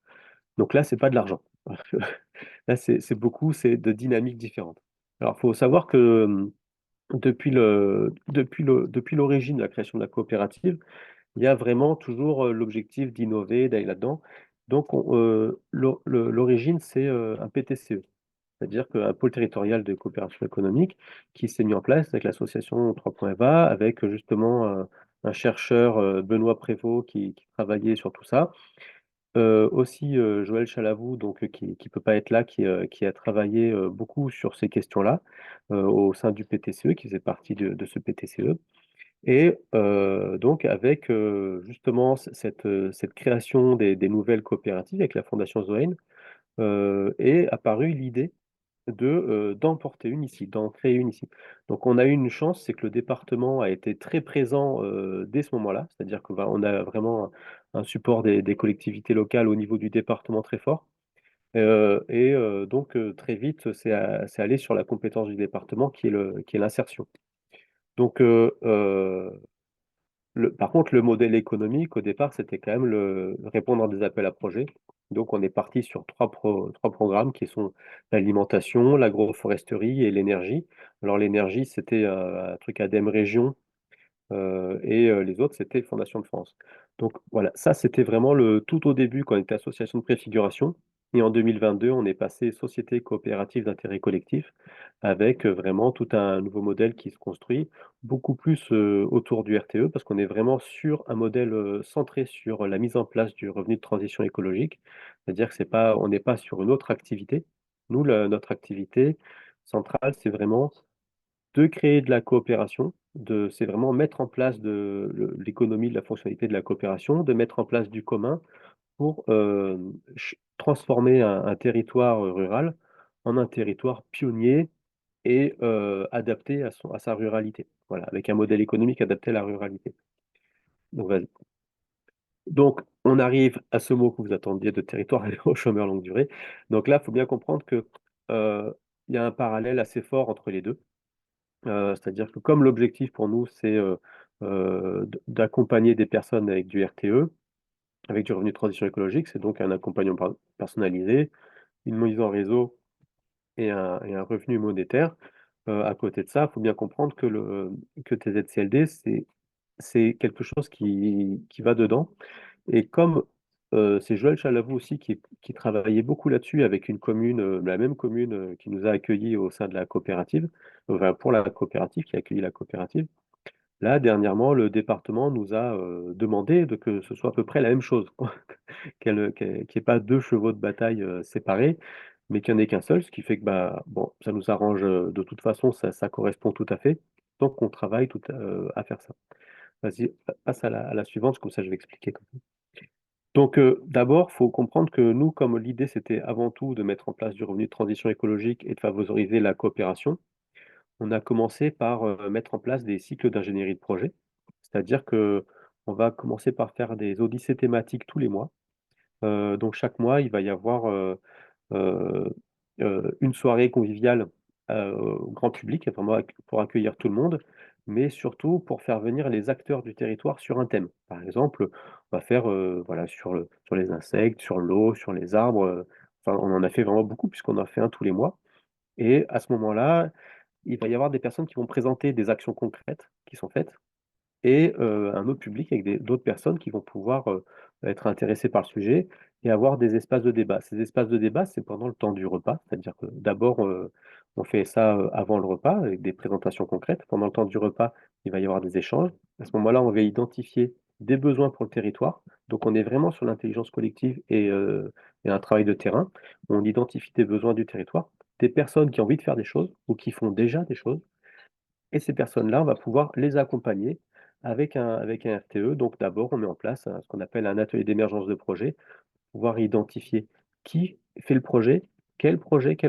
Donc là, c'est pas de l'argent. Là, c'est beaucoup, c'est de dynamiques différentes. Alors, il faut savoir que depuis l'origine de la création de la coopérative, il y a vraiment toujours l'objectif d'innover, d'aller là-dedans. Donc, l'origine, c'est un PTCE, c'est-à-dire qu'un pôle territorial de coopération économique qui s'est mis en place avec l'association 3.va, avec justement un chercheur, Benoît Prévost, qui travaillait sur tout ça. Aussi Joël Chalavou, donc, qui ne peut pas être là, qui a travaillé beaucoup sur ces questions-là au sein du PTCE, qui faisait partie de ce PTCE. Et donc avec justement cette création des nouvelles coopératives avec la Fondation Zoën, est apparue l'idée d'emporter une ici, d'en créer une ici. Donc on a eu une chance, c'est que le département a été très présent dès ce moment-là, c'est-à-dire qu'on a vraiment un support des collectivités locales au niveau du département très fort. Donc très vite, c'est allé sur la compétence du département qui est l'insertion. Donc par contre, le modèle économique, au départ, c'était quand même répondre à des appels à projets. Donc, on est parti sur trois programmes qui sont l'alimentation, l'agroforesterie et l'énergie. Alors, l'énergie, c'était un truc ADEME Région et les autres, c'était Fondation de France. Donc voilà, ça c'était vraiment le tout au début quand on était association de préfiguration. Et en 2022, on est passé société coopérative d'intérêt collectif avec vraiment tout un nouveau modèle qui se construit, beaucoup plus autour du RTE, parce qu'on est vraiment sur un modèle centré sur la mise en place du revenu de transition écologique. C'est-à-dire que on n'est pas sur une autre activité. Nous, notre activité centrale, c'est vraiment de créer de la coopération, c'est vraiment mettre en place l'économie de la fonctionnalité de la coopération, de mettre en place du commun pour transformer un territoire rural en un territoire pionnier et adapté à sa ruralité. Voilà, avec un modèle économique adapté à la ruralité. Donc, vas-y. Donc, on arrive à ce mot que vous attendiez de territoire au chômeur longue durée. Donc là, il faut bien comprendre que il y a un parallèle assez fort entre les deux. C'est-à-dire que comme l'objectif pour nous, c'est d'accompagner des personnes avec du RTE, avec du revenu de transition écologique, c'est donc un accompagnement personnalisé, une mise en réseau et un revenu monétaire. À côté de ça, il faut bien comprendre que TZCLD, c'est quelque chose qui va dedans. Et comme c'est Joël Chalavou aussi qui travaillait beaucoup là-dessus avec une commune, la même commune qui nous a accueillis au sein de la coopérative, enfin pour la coopérative, qui a accueilli la coopérative. Là, dernièrement, le département nous a demandé que ce soit à peu près la même chose, qu'il n'y ait pas deux chevaux de bataille séparés, mais qu'il n'y en ait qu'un seul, ce qui fait que bah, bon, ça nous arrange de toute façon, ça correspond tout à fait, donc on travaille à faire ça. Vas-y, passe à la suivante, comme ça je vais expliquer. Donc d'abord, il faut comprendre que nous, comme l'idée c'était avant tout de mettre en place du revenu de transition écologique et de favoriser la coopération, on a commencé par mettre en place des cycles d'ingénierie de projet. C'est-à-dire que on va commencer par faire des odyssées thématiques tous les mois. Donc chaque mois, il va y avoir euh, une soirée conviviale au grand public, vraiment pour accueillir tout le monde, mais surtout pour faire venir les acteurs du territoire sur un thème. Par exemple, on va faire voilà, sur les insectes, sur l'eau, sur les arbres. Enfin, on en a fait vraiment beaucoup puisqu'on en a fait un tous les mois. Et à ce moment-là, il va y avoir des personnes qui vont présenter des actions concrètes qui sont faites et un autre public avec d'autres personnes qui vont pouvoir être intéressées par le sujet et avoir des espaces de débat. Ces espaces de débat, c'est pendant le temps du repas, c'est-à-dire que d'abord, on fait ça avant le repas avec des présentations concrètes. Pendant le temps du repas, il va y avoir des échanges. À ce moment-là, on va identifier des besoins pour le territoire. Donc, on est vraiment sur l'intelligence collective et un travail de terrain. On identifie des besoins du territoire, des personnes qui ont envie de faire des choses ou qui font déjà des choses et ces personnes-là, on va pouvoir les accompagner avec un RTE. Donc d'abord, on met en place ce qu'on appelle un atelier d'émergence de projet, pouvoir identifier qui fait le projet, quel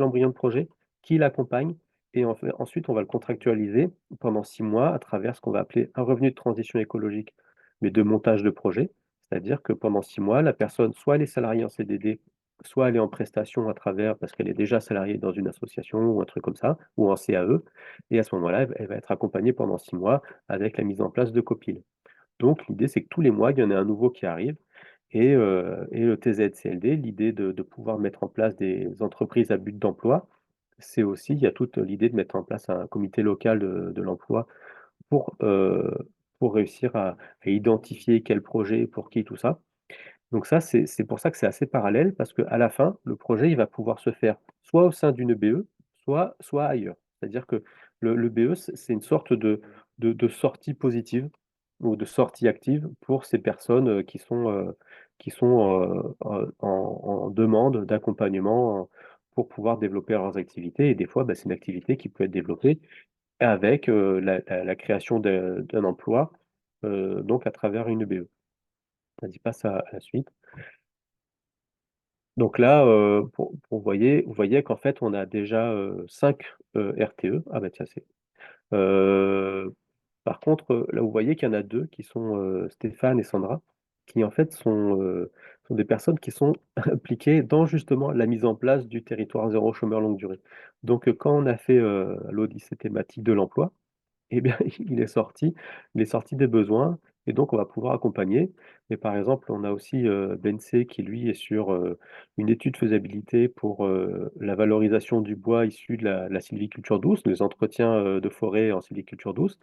embryon de projet, qui l'accompagne. Et ensuite, on va le contractualiser pendant 6 mois à travers ce qu'on va appeler un revenu de transition écologique, mais de montage de projet. C'est-à-dire que pendant 6 mois, la personne, soit elle est salariée en CDD, soit elle est en prestation à travers, parce qu'elle est déjà salariée dans une association ou un truc comme ça, ou en CAE. Et à ce moment-là, elle va être accompagnée pendant 6 mois avec la mise en place de Copil. Donc, l'idée, c'est que tous les mois, il y en a un nouveau qui arrive. Et le TZCLD, l'idée de pouvoir mettre en place des entreprises à but d'emploi, c'est aussi, il y a toute l'idée de mettre en place un comité local de l'emploi pour, euh, pour réussir à identifier quel projet, pour qui, tout ça. Donc ça, c'est pour ça que c'est assez parallèle, parce qu'à la fin, le projet, il va pouvoir se faire soit au sein d'une BE, soit ailleurs. C'est-à-dire que le BE, c'est une sorte de sortie positive ou de sortie active pour ces personnes qui sont en demande d'accompagnement pour pouvoir développer leurs activités. Et des fois, bah, c'est une activité qui peut être développée avec la création d'un emploi, donc à travers une BE. Vas-y, passe à la suite. Donc là, vous voyez qu'en fait, on a déjà 5 RTE. Ah bah tiens, Euh, par contre, là, vous voyez qu'il y en a deux qui sont Stéphane et Sandra, qui en fait sont des personnes qui sont impliquées dans justement la mise en place du territoire zéro chômeur longue durée. Donc, quand on a fait l'Odyssée thématique de l'emploi, eh bien, il est sorti des besoins et donc on va pouvoir accompagner. Mais par exemple, on a aussi Bensé qui, lui, est sur une étude faisabilité pour la valorisation du bois issu de la sylviculture douce, les entretiens de forêt en sylviculture douce.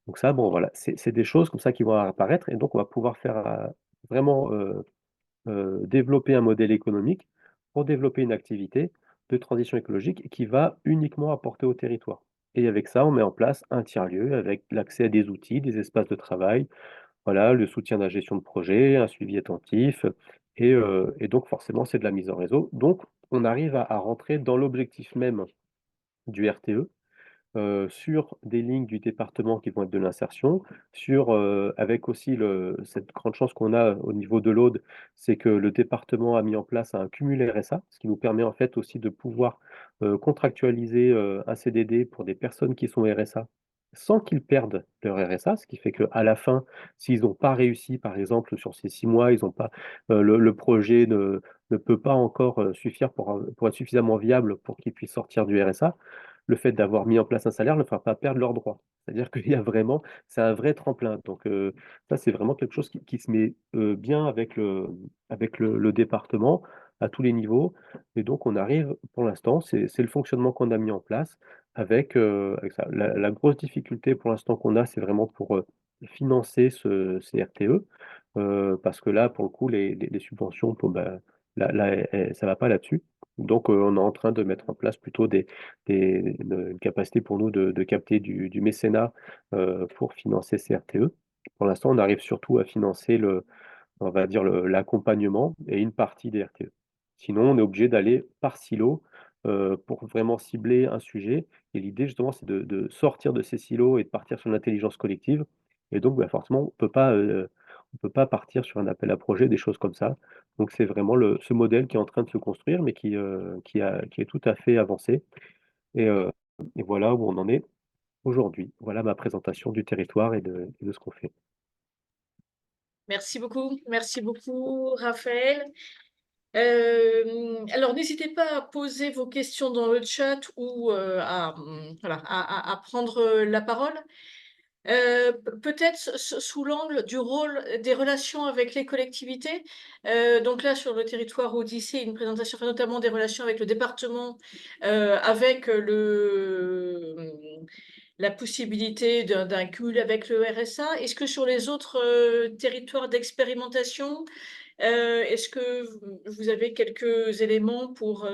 Donc ça, bon, voilà, c'est des choses comme ça qui vont apparaître et donc on va pouvoir faire vraiment développer un modèle économique pour développer une activité de transition écologique qui va uniquement apporter au territoire. Et avec ça, on met en place un tiers-lieu avec l'accès à des outils, des espaces de travail, voilà, le soutien de la gestion de projet, un suivi attentif, et donc forcément, c'est de la mise en réseau. Donc, on arrive à rentrer dans l'objectif même du RTE, sur des lignes du département qui vont être de l'insertion, avec aussi cette grande chance qu'on a au niveau de l'Aude, c'est que le département a mis en place un cumul RSA, ce qui nous permet en fait aussi de pouvoir contractualiser un CDD pour des personnes qui sont RSA sans qu'ils perdent leur RSA, ce qui fait qu'à la fin, s'ils n'ont pas réussi, par exemple, sur ces 6 mois, ils ont pas, le projet ne peut pas encore suffire pour être suffisamment viable pour qu'ils puissent sortir du RSA, le fait d'avoir mis en place un salaire ne leur fera pas perdre leurs droits. C'est-à-dire qu'il y a vraiment, c'est un vrai tremplin. Donc ça, c'est vraiment quelque chose qui se met bien avec le département à tous les niveaux. Et donc on arrive, pour l'instant, c'est le fonctionnement qu'on a mis en place avec ça. La grosse difficulté pour l'instant qu'on a, c'est vraiment pour financer ces RTE, parce que là, pour le coup, les subventions, là, ça va pas là-dessus. Donc, on est en train de mettre en place plutôt une capacité pour nous de capter du mécénat pour financer ces RTE. Pour l'instant, on arrive surtout à financer on va dire l'accompagnement et une partie des RTE. Sinon, on est obligé d'aller par silo pour vraiment cibler un sujet. Et l'idée, justement, c'est de sortir de ces silos et de partir sur l'intelligence collective. Et donc, bah, forcément, on peut pas partir sur un appel à projet, des choses comme ça. Donc, c'est vraiment ce modèle qui est en train de se construire, mais qui est tout à fait avancé. Et, euh, et voilà où on en est aujourd'hui. Voilà ma présentation du territoire et de ce qu'on fait. Merci beaucoup, Raphaël. Alors, n'hésitez pas à poser vos questions dans le chat ou voilà, à prendre la parole. Peut-être sous l'angle du rôle des relations avec les collectivités. Donc là, sur le territoire Odyssée, une présentation, enfin, notamment des relations avec le département, avec la possibilité d'un cumul avec le RSA. Est-ce que sur les autres territoires d'expérimentation, est-ce que vous avez quelques éléments pour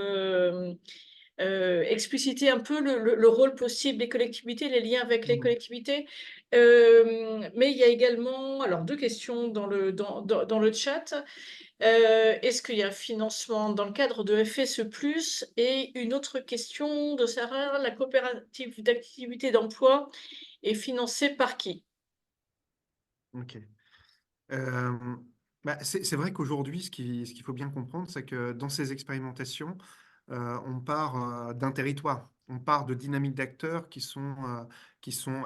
expliciter un peu le rôle possible des collectivités, les liens avec les collectivités? Mais il y a également, alors, deux questions dans le chat. Est-ce qu'il y a un financement dans le cadre de FSE+? Et une autre question de Sarah, la coopérative d'activité d'emploi est financée par qui? Ok. Euh, c'est vrai qu'aujourd'hui, ce qu'il faut bien comprendre, c'est que dans ces expérimentations, on part d'un territoire, on part de dynamiques d'acteurs qui sont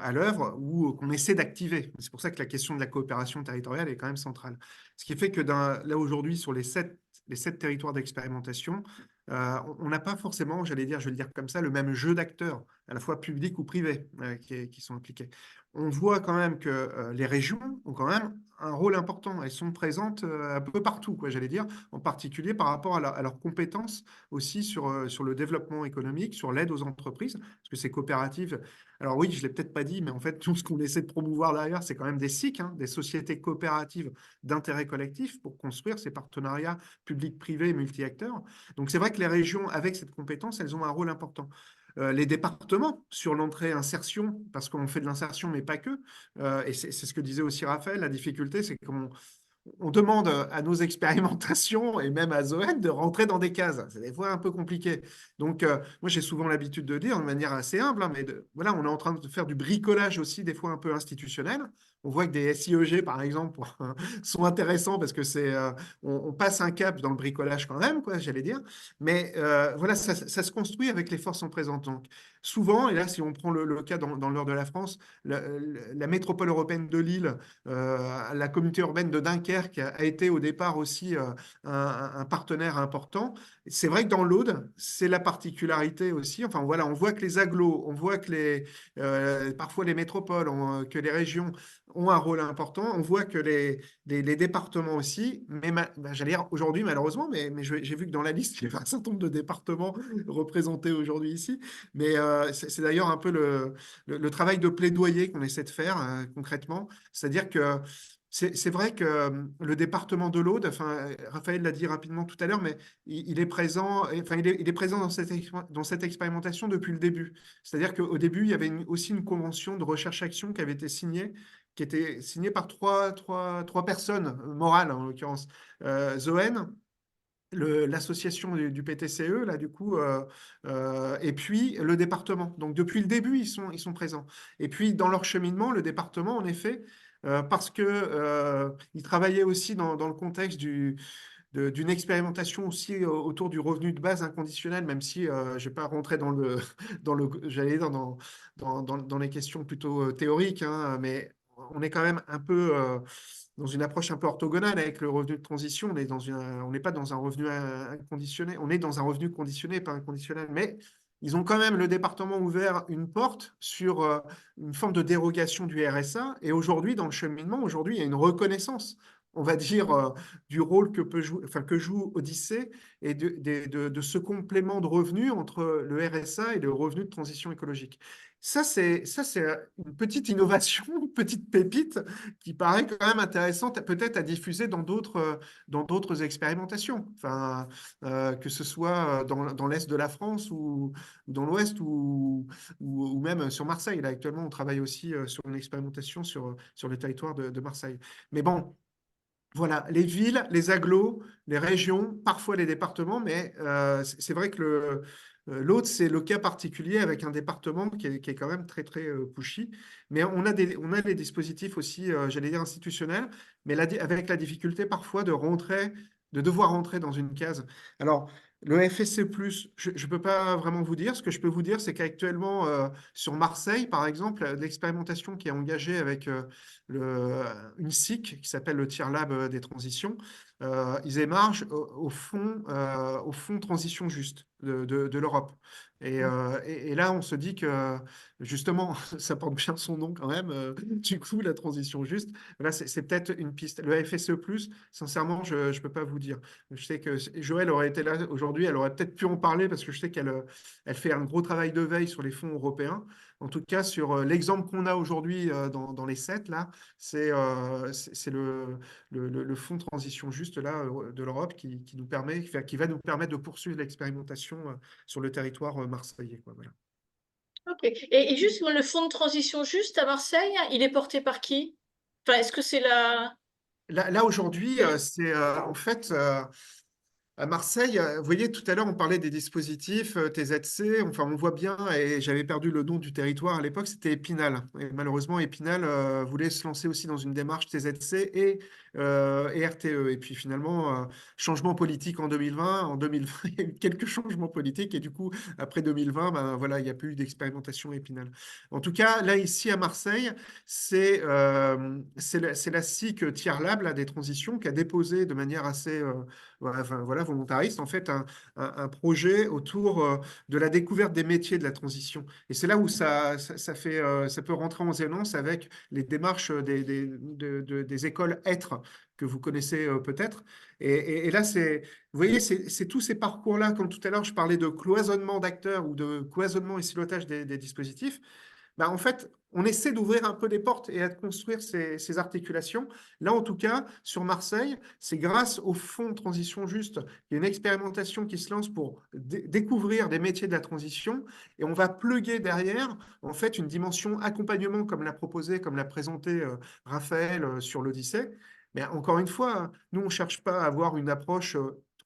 à l'œuvre ou qu'on essaie d'activer. C'est pour ça que la question de la coopération territoriale est quand même centrale. Ce qui fait que là aujourd'hui, sur les sept territoires d'expérimentation, on n'a pas forcément, j'allais dire, je vais le dire comme ça, le même jeu d'acteurs, à la fois publics ou privés, qui sont impliqués. On voit quand même que les régions ont quand même un rôle important. Elles sont présentes un peu partout, quoi, j'allais dire, en particulier par rapport à leurs compétences aussi sur le développement économique, sur l'aide aux entreprises, parce que ces coopératives, alors oui, je ne l'ai peut-être pas dit, mais en fait, tout ce qu'on essaie de promouvoir derrière, c'est quand même des SIC, hein, des sociétés coopératives d'intérêt collectif pour construire ces partenariats publics-privés multi-acteurs. Donc c'est vrai que les régions, avec cette compétence, elles ont un rôle important. Les départements sur l'entrée-insertion, parce qu'on fait de l'insertion, mais pas que. Et c'est ce que disait aussi Raphaël, la difficulté, c'est qu'on demande à nos expérimentations et même à Zoën de rentrer dans des cases. C'est des fois un peu compliqué. Donc, moi, j'ai souvent l'habitude de dire, de manière assez humble, hein, mais voilà, on est en train de faire du bricolage aussi, des fois un peu institutionnel. On voit que des SIEG, par exemple, sont intéressants parce que on passe un cap dans le bricolage quand même, quoi, j'allais dire. Mais voilà, ça se construit avec les forces en présence. Donc, souvent, et là, si on prend le cas dans le nord de la France, la métropole européenne de Lille, la communauté urbaine de Dunkerque a été au départ aussi un partenaire important. C'est vrai que dans l'Aude, c'est la particularité aussi. Enfin, voilà, on voit que les agglos, on voit que parfois les métropoles, que les régions ont un rôle important. On voit que les départements aussi. Mais j'allais dire aujourd'hui, malheureusement, mais j'ai vu que dans la liste, il y avait un certain nombre de départements représentés aujourd'hui ici. Mais c'est d'ailleurs un peu le travail de plaidoyer qu'on essaie de faire concrètement. C'est-à-dire que c'est vrai que le département de l'Aude, enfin, Raphaël l'a dit rapidement tout à l'heure, mais il est présent, enfin, il est présent dans cette expérimentation depuis le début. C'est-à-dire qu'au début, il y avait aussi une convention de recherche-action qui avait été signée, qui était signée par trois personnes morales, en l'occurrence. Zoën, l'association du PTCE, là, du coup, et puis le département. Donc, depuis le début, ils sont présents. Et puis, dans leur cheminement, le département, en effet, parce que ils travaillaient aussi dans le contexte d'une expérimentation aussi autour du revenu de base inconditionnel, même si je ne vais pas rentrer j'allais dire dans les questions plutôt théoriques, hein, mais on est quand même un peu dans une approche un peu orthogonale avec le revenu de transition. On n'est pas dans un revenu inconditionnel, on est dans un revenu conditionné, pas inconditionnel. Mais ils ont quand même, le département, ouvert une porte sur une forme de dérogation du RSA. Et aujourd'hui, dans le cheminement, aujourd'hui, il y a une reconnaissance, on va dire, du rôle que joue Odyssée et de ce complément de revenus entre le RSA et le revenu de transition écologique. Ça, c'est une petite innovation, une petite pépite qui paraît quand même intéressante, peut-être à diffuser dans d'autres expérimentations. Enfin, que ce soit dans l'Est de la France ou dans l'Ouest ou même sur Marseille. Là, actuellement, on travaille aussi sur une expérimentation sur le territoire de Marseille. Mais bon, voilà, les villes, les agglos, les régions, parfois les départements, mais c'est vrai que l'autre, c'est le cas particulier avec un département qui est quand même très, très pushy. Mais on a des dispositifs aussi, j'allais dire institutionnels, mais avec la difficulté parfois de devoir rentrer dans une case. Alors, le FSC+, je ne peux pas vraiment vous dire. Ce que je peux vous dire, c'est qu'actuellement, sur Marseille, par exemple, l'expérimentation qui est engagée avec une SIC qui s'appelle le Tier Lab des transitions, ils émargent au fonds transition juste de l'Europe. Et là, on se dit que, justement, ça porte bien son nom quand même, du coup, la transition juste, là, c'est peut-être une piste. Le FSE+, sincèrement, je ne peux pas vous dire. Je sais que Joël aurait été là aujourd'hui, elle aurait peut-être pu en parler parce que je sais qu'elle fait un gros travail de veille sur les fonds européens. En tout cas, sur l'exemple qu'on a aujourd'hui dans les 7, là, c'est le fonds de transition juste là, de l'Europe qui nous permet, enfin, qui va nous permettre de poursuivre l'expérimentation sur le territoire marseillais, quoi, voilà. Ok. Et juste le fonds de transition juste à Marseille, il est porté par qui? Enfin, est-ce que c'est la... Là aujourd'hui, c'est- c'est en fait à Marseille, vous voyez, tout à l'heure, on parlait des dispositifs TZC. Enfin, on voit bien, et j'avais perdu le nom du territoire à l'époque, c'était Épinal. Et malheureusement, Épinal voulait se lancer aussi dans une démarche TZC et RTE. Et puis finalement, changement politique en 2020. En 2020, il y a eu quelques changements politiques. Et du coup, après 2020, ben, voilà, il n'y a plus eu d'expérimentation Épinal. En tout cas, là, ici à Marseille, c'est la SIC Tier Lab là, des transitions qui a déposé de manière assez enfin, voilà, volontariste, en fait, un projet autour de la découverte des métiers de la transition. Et c'est là où ça peut rentrer en résonance avec les démarches des écoles être que vous connaissez peut-être. Et là, vous voyez, c'est tous ces parcours-là, comme tout à l'heure, je parlais de cloisonnement d'acteurs ou de cloisonnement et silotage des dispositifs. Bah, en fait, on essaie d'ouvrir un peu des portes et de construire ces articulations. Là, en tout cas, sur Marseille, c'est grâce au fonds de transition juste. Il y a une expérimentation qui se lance pour découvrir des métiers de la transition et on va pluguer derrière, en fait, une dimension accompagnement comme l'a proposé, comme l'a présenté Raphaël sur l'Odyssée. Mais encore une fois, nous, on ne cherche pas à avoir une approche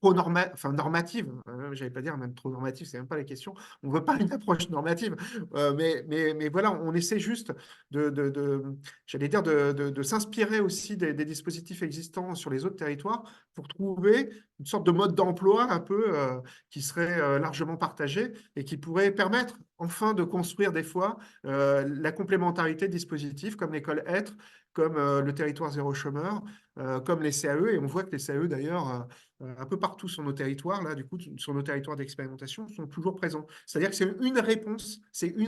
trop enfin, normative. J'allais pas dire même trop normative, c'est même pas la question. On ne veut pas une approche normative. Mais voilà, on essaie juste j'allais dire, de s'inspirer aussi des dispositifs existants sur les autres territoires pour trouver une sorte de mode d'emploi un peu qui serait largement partagé et qui pourrait permettre enfin de construire des fois la complémentarité de dispositifs comme l'école Être, comme le territoire zéro chômeur, comme les CAE. Et on voit que les CAE, d'ailleurs, un peu partout sur nos territoires, là, du coup, sur nos territoires d'expérimentation, sont toujours présents. C'est-à-dire que c'est une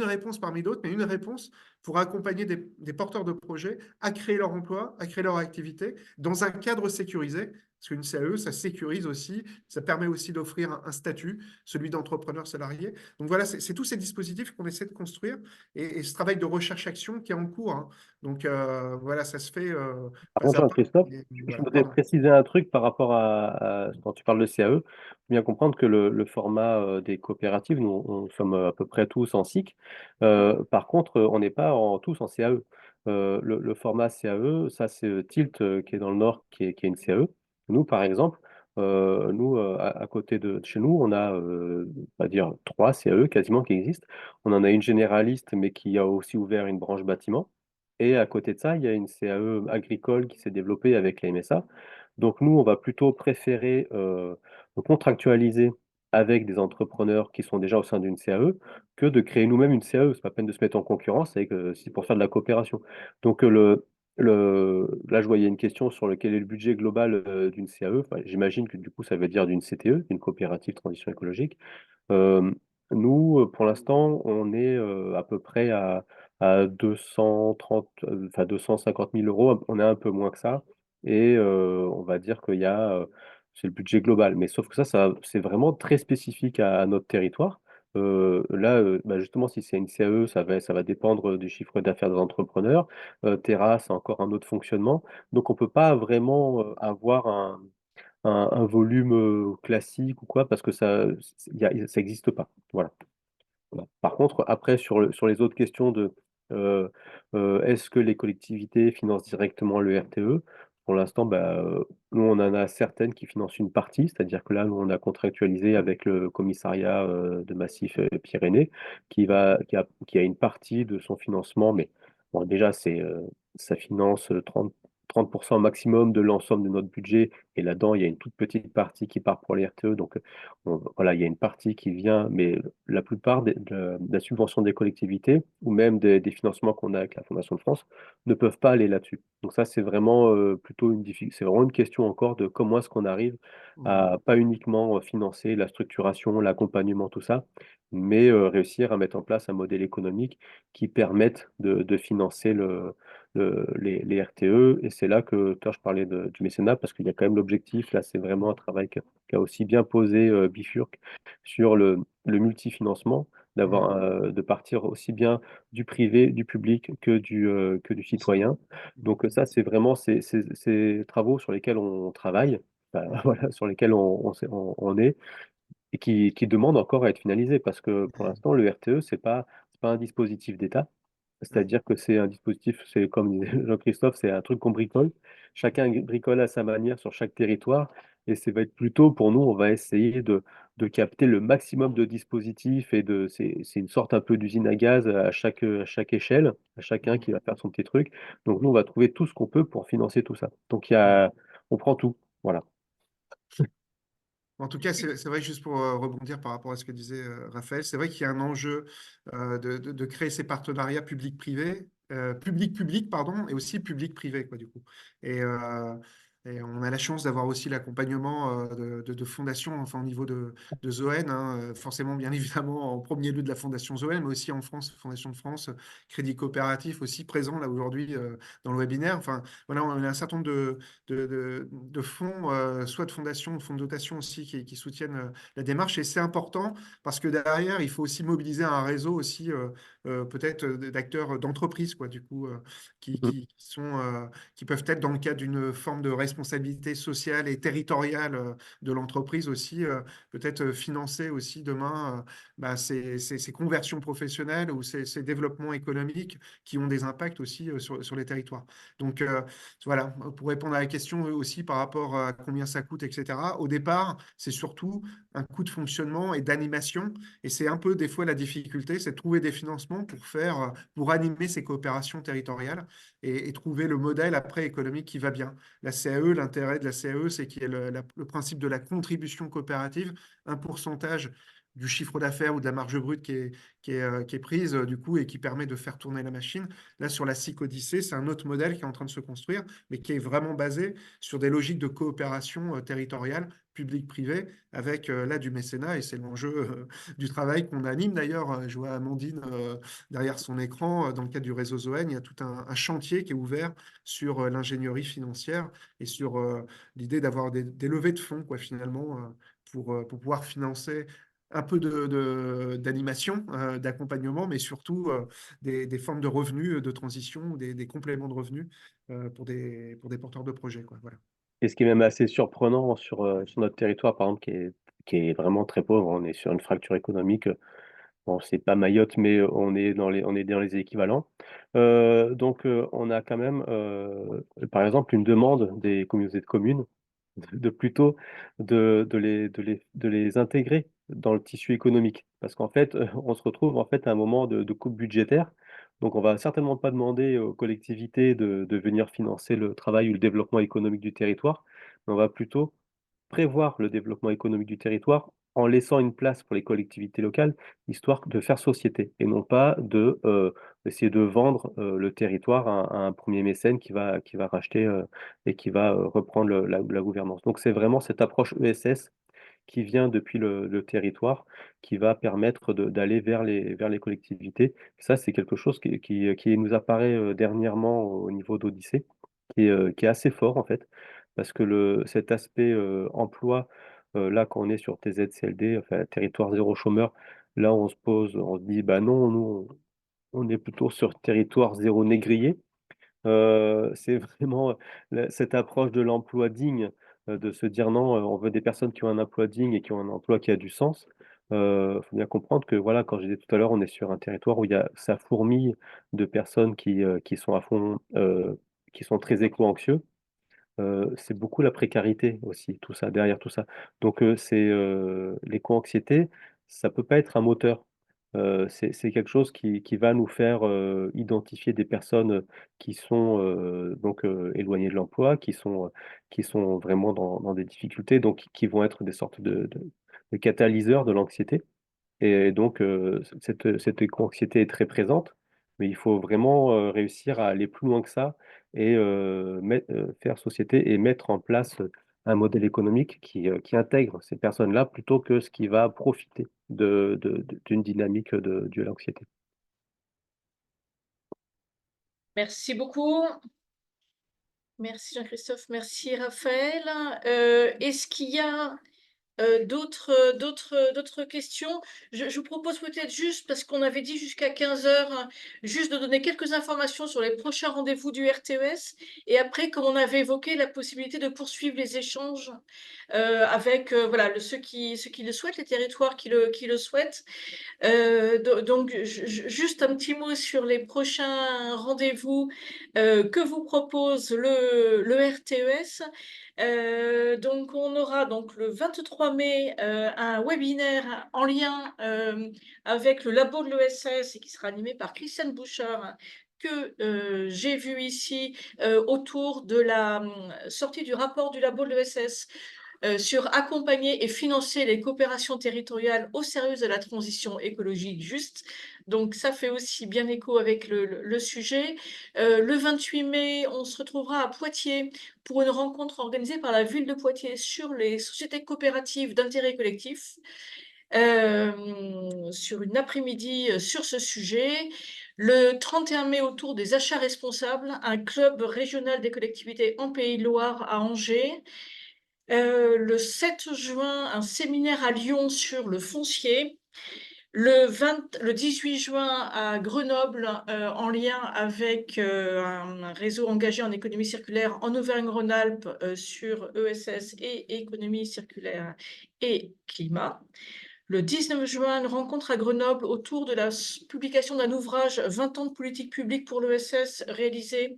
réponse parmi d'autres, mais une réponse pour accompagner des porteurs de projets à créer leur emploi, à créer leur activité dans un cadre sécurisé. Parce qu'une CAE, ça sécurise aussi, ça permet aussi d'offrir un statut, celui d'entrepreneur salarié. Donc voilà, c'est tous ces dispositifs qu'on essaie de construire et ce travail de recherche-action qui est en cours, hein. Donc voilà, ça se fait Par pas contre, à pas. Jean-Christophe, je Voilà, voudrais pardon. préciser un truc par rapport quand tu parles de CAE. Il faut bien comprendre que le format des coopératives, nous, on sommes à peu près tous en SIC. Par contre, on n'est pas tous en CAE. Le format CAE, ça, c'est Tilt qui est dans le Nord, qui est une CAE. Nous, par exemple, à côté de chez nous, on a, on va dire, 3 CAE quasiment qui existent. On en a une généraliste, mais qui a aussi ouvert une branche bâtiment. Et à côté de ça, il y a une CAE agricole qui s'est développée avec la MSA. Donc nous, on va plutôt préférer contractualiser avec des entrepreneurs qui sont déjà au sein d'une CAE que de créer nous-mêmes une CAE. C'est pas la peine de se mettre en concurrence avec, c'est pour faire de la coopération. Donc là, je voyais une question sur lequel est le budget global d'une CAE. Enfin, j'imagine que du coup, ça veut dire d'une CTE, d'une coopérative transition écologique. Euh, Nous, pour l'instant, on est à peu près à 230, enfin 250 000 euros. On est un peu moins que ça. Et on va dire qu'il y a, c'est le budget global. Mais sauf que c'est vraiment très spécifique à notre territoire. Là, bah, justement, si c'est une CAE, ça va dépendre du chiffre d'affaires des entrepreneurs. Terra, c'est encore un autre fonctionnement. Donc, on peut pas vraiment avoir un volume classique ou quoi, parce que ça n'existe pas. Voilà. Voilà. Par contre, après, sur les autres questions de euh, est-ce que les collectivités financent directement le RTE? Pour l'instant, bah, nous, on en a certaines qui financent une partie, c'est-à-dire que là, nous, on a contractualisé avec le commissariat de Massif Pyrénées qui a une partie de son financement, mais bon, déjà, ça finance 30% maximum de l'ensemble de notre budget, et là-dedans, il y a une toute petite partie qui part pour les RTE, donc voilà, il y a une partie qui vient, mais la plupart de la subvention des collectivités ou même des financements qu'on a avec la Fondation de France ne peuvent pas aller là-dessus. Donc ça, c'est vraiment plutôt c'est vraiment une question encore de comment est-ce qu'on arrive Mhm. à pas uniquement financer la structuration, l'accompagnement, tout ça, mais réussir à mettre en place un modèle économique qui permette de financer les RTE. Et c'est là que toi, je parlais du mécénat, parce qu'il y a quand même l'objectif, là, c'est vraiment un travail qui a aussi bien posé Bifurc sur le multifinancement, Mhm. de partir aussi bien du privé, du public que du citoyen. Donc ça, c'est vraiment ces travaux sur lesquels on travaille, enfin, voilà, sur lesquels on est, et qui demandent encore à être finalisés, parce que pour Mhm. l'instant, le RTE, c'est pas un dispositif d'État. Ouais. C'est-à-dire que c'est un dispositif, c'est comme disait Jean-Christophe, c'est un truc qu'on bricole. Chacun bricole à sa manière sur chaque territoire. Et va être plutôt, pour nous, on va essayer de capter le maximum de dispositifs c'est une sorte un peu d'usine à gaz à chaque échelle, à chacun Mhm. qui va faire son petit truc. Donc nous, on va trouver tout ce qu'on peut pour financer tout ça. Donc Mhm. on prend tout. Voilà. En tout cas, c'est vrai, juste pour rebondir par rapport à ce que disait Raphaël, c'est vrai qu'il y a un enjeu de créer ces partenariats public-privé, public-public, pardon, et aussi public-privé, quoi, du coup. Et, euh, et on a la chance d'avoir aussi l'accompagnement de fondations, enfin au niveau de Zoën, hein, forcément, bien évidemment, en premier lieu de la Fondation Zoën, mais aussi en France, Fondation de France, Crédit Coopératif aussi présent là aujourd'hui dans le webinaire. Enfin, voilà, on a un certain nombre de fonds, soit de fondations, de fonds de dotation aussi, qui soutiennent la démarche. Et c'est important parce que derrière, il faut aussi mobiliser un réseau aussi, peut-être d'acteurs d'entreprise, quoi, du coup, qui peuvent être dans le cadre d'une forme de responsabilité sociale et territoriale de l'entreprise aussi, peut-être financer aussi demain bah, ces conversions professionnelles ou ces développements économiques qui ont des impacts aussi sur les territoires. Donc, voilà, pour répondre à la question aussi par rapport à combien ça coûte, etc. Au départ, c'est surtout un coût de fonctionnement et d'animation. Et c'est un peu des fois la difficulté, c'est de trouver des financements pour animer ces coopérations territoriales et trouver le modèle après économique qui va bien. La CAE, l'intérêt de la CAE, c'est qu'il y a le principe de la contribution coopérative, un pourcentage du chiffre d'affaires ou de la marge brute qui est prise du coup et qui permet de faire tourner la machine. Là, sur la SIC Odyssée, c'est un autre modèle qui est en train de se construire, mais qui est vraiment basé sur des logiques de coopération territoriale, public-privé, avec là du mécénat, et c'est l'enjeu du travail qu'on anime. D'ailleurs, je vois Amandine derrière son écran, dans le cadre du réseau Zoen, il y a tout un chantier qui est ouvert sur l'ingénierie financière et sur l'idée d'avoir des levées de fonds, quoi, finalement, pour pouvoir financer un peu d'animation, d'accompagnement, mais surtout des formes de revenus de transition, des compléments de revenus pour des porteurs de projets, quoi. Voilà. Et ce qui est même assez surprenant sur notre territoire, par exemple, qui est vraiment très pauvre, on est sur une fracture économique. Bon, c'est pas Mayotte, mais on est dans les équivalents. Donc, on a quand même, par exemple, une demande des communautés de communes de plutôt de les intégrer dans le tissu économique. Parce qu'en fait, on se retrouve en fait à un moment de coupe budgétaire. Donc, on va certainement pas demander aux collectivités de venir financer le travail ou le développement économique du territoire, mais on va plutôt prévoir le développement économique du territoire en laissant une place pour les collectivités locales, histoire de faire société, et non pas d'essayer de vendre le territoire à un premier mécène qui va racheter et qui va reprendre la gouvernance. Donc c'est vraiment cette approche ESS qui vient depuis le territoire, qui va permettre d'aller vers les collectivités. Ça, c'est quelque chose qui nous apparaît dernièrement au niveau d'Odyssée, qui est assez fort en fait, parce que cet aspect emploi, là, quand on est sur TZCLD, enfin, territoire zéro chômeur, là, on se dit, bah non, nous, on est plutôt sur territoire zéro négrier. C'est vraiment cette approche de l'emploi digne, de se dire: «Non, on veut des personnes qui ont un emploi digne et qui ont un emploi qui a du sens». Faut bien comprendre que, voilà, quand je disais tout à l'heure, on est sur un territoire où il y a ça fourmille de personnes qui sont à fond, qui sont très éco-anxieux. C'est beaucoup la précarité aussi, tout ça, derrière tout ça. Donc l'éco-anxiété, ça peut pas être un moteur. C'est quelque chose qui va nous faire, identifier des personnes, qui sont, donc éloignées de l'emploi, qui sont vraiment dans des difficultés, donc qui vont être des sortes de catalyseurs de l'anxiété. Et donc, cette éco-anxiété est très présente, mais il faut vraiment, réussir à aller plus loin que ça et faire société et mettre en place, un modèle économique qui intègre ces personnes-là plutôt que ce qui va profiter d'une dynamique de l'anxiété. Merci beaucoup. Merci Jean-Christophe, merci Raphaël. Est-ce qu'il y a d'autres questions? Je vous propose peut-être juste, parce qu'on avait dit jusqu'à 15 heures, hein, juste de donner quelques informations sur les prochains rendez-vous du RTES. Et après, comme on avait évoqué, la possibilité de poursuivre les échanges avec voilà, ceux qui le souhaitent, les territoires qui le souhaitent. Donc, juste un petit mot sur les prochains rendez-vous que vous propose le RTES. Donc, on aura donc le 23 mai un webinaire en lien avec le labo de l'ESS et qui sera animé par Christiane Bouchard que j'ai vu ici autour de la sortie du rapport du labo de l'ESS sur accompagner et financer les coopérations territoriales au service de la transition écologique juste. Donc ça fait aussi bien écho avec le sujet. Le 28 mai, on se retrouvera à Poitiers pour une rencontre organisée par la ville de Poitiers sur les sociétés coopératives d'intérêt collectif. Sur une après-midi sur ce sujet. Le 31 mai, autour des achats responsables, un club régional des collectivités en Pays de Loire à Angers. Le 7 juin, un séminaire à Lyon sur le foncier. Le 18 juin à Grenoble, en lien avec un réseau engagé en économie circulaire en Auvergne-Rhône-Alpes sur ESS et économie circulaire et climat. Le 19 juin, une rencontre à Grenoble autour de la publication d'un ouvrage 20 ans de politique publique pour l'ESS réalisé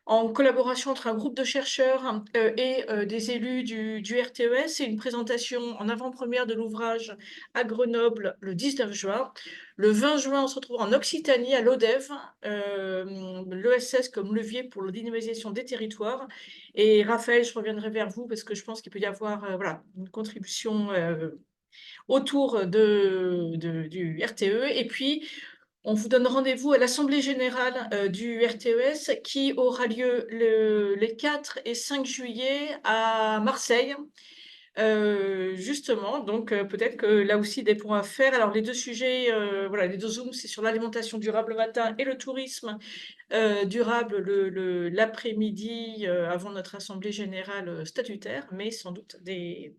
en collaboration entre un groupe de chercheurs et des élus du RTES. C'est une présentation en avant-première de l'ouvrage à Grenoble le 19 juin. Le 20 juin, on se retrouve en Occitanie, à l'ODEV, l'ESS comme levier pour la dynamisation des territoires. Et Raphaël, je reviendrai vers vous parce que je pense qu'il peut y avoir voilà, une contribution autour du RTE. Et puis, on vous donne rendez-vous à l'Assemblée générale du RTES qui aura lieu les 4 et 5 juillet à Marseille. Justement, donc peut-être que là aussi des points à faire. Alors les deux sujets, voilà, les deux zooms, c'est sur l'alimentation durable le matin et le tourisme durable l'après-midi avant notre Assemblée générale statutaire, mais sans doute des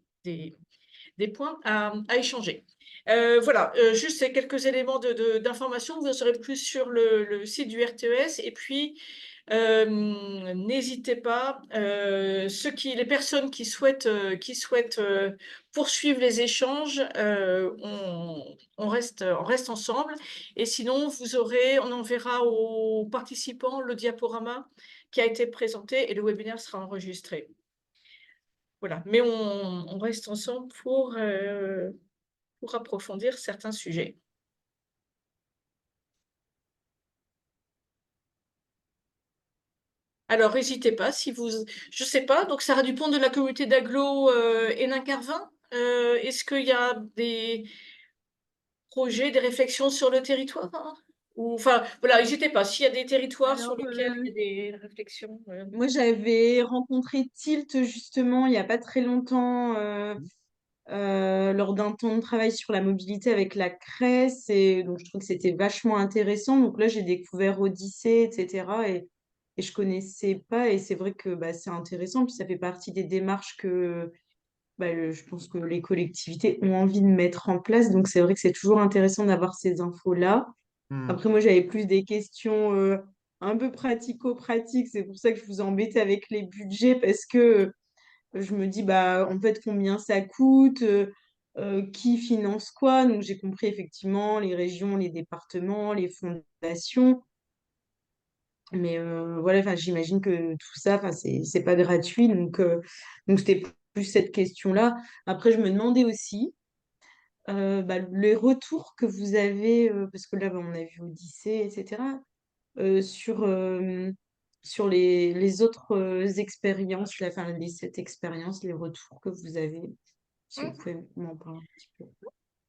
points à échanger. Voilà, juste ces quelques éléments d'information. Vous en saurez plus sur le site du RTES. Et puis, n'hésitez pas, les personnes qui souhaitent poursuivre les échanges, on reste ensemble. Et sinon, on enverra aux participants le diaporama qui a été présenté et le webinaire sera enregistré. Voilà, mais on reste ensemble pour approfondir certains sujets. Alors, n'hésitez pas, je sais pas, donc Sarah Dupont de la communauté d'agglo Hénin-Carvin, est-ce qu'il y a des projets, des réflexions sur le territoire, hein? Ou, enfin, voilà, n'hésitez pas, s'il y a des territoires sur lesquels il y a des réflexions. Moi, j'avais rencontré Tilt justement il n'y a pas très longtemps lors d'un temps de travail sur la mobilité avec la CRES. Et donc, je trouve que c'était vachement intéressant. Donc là, j'ai découvert Odyssée, etc. Et je connaissais pas. Et c'est vrai que bah, c'est intéressant. Puis ça fait partie des démarches que bah, je pense que les collectivités ont envie de mettre en place. Donc, c'est vrai que c'est toujours intéressant d'avoir ces infos-là. Hmm. Après, moi, j'avais plus des questions un peu pratico-pratiques. C'est pour ça que je vous embêtais avec les budgets parce que je me dis, bah, en fait, combien ça coûte, qui finance quoi. Donc, j'ai compris effectivement les régions, les départements, les fondations. Mais voilà, enfin, j'imagine que tout ça, enfin, c'est pas gratuit. Donc c'était plus cette question-là. Après, je me demandais aussi bah, les retours que vous avez, parce que là, bah, on a vu Odyssée, etc., sur, sur les autres expériences, là, enfin, cette expérience, les retours que vous avez. Si vous Hmm. pouvez m'en parler un petit peu.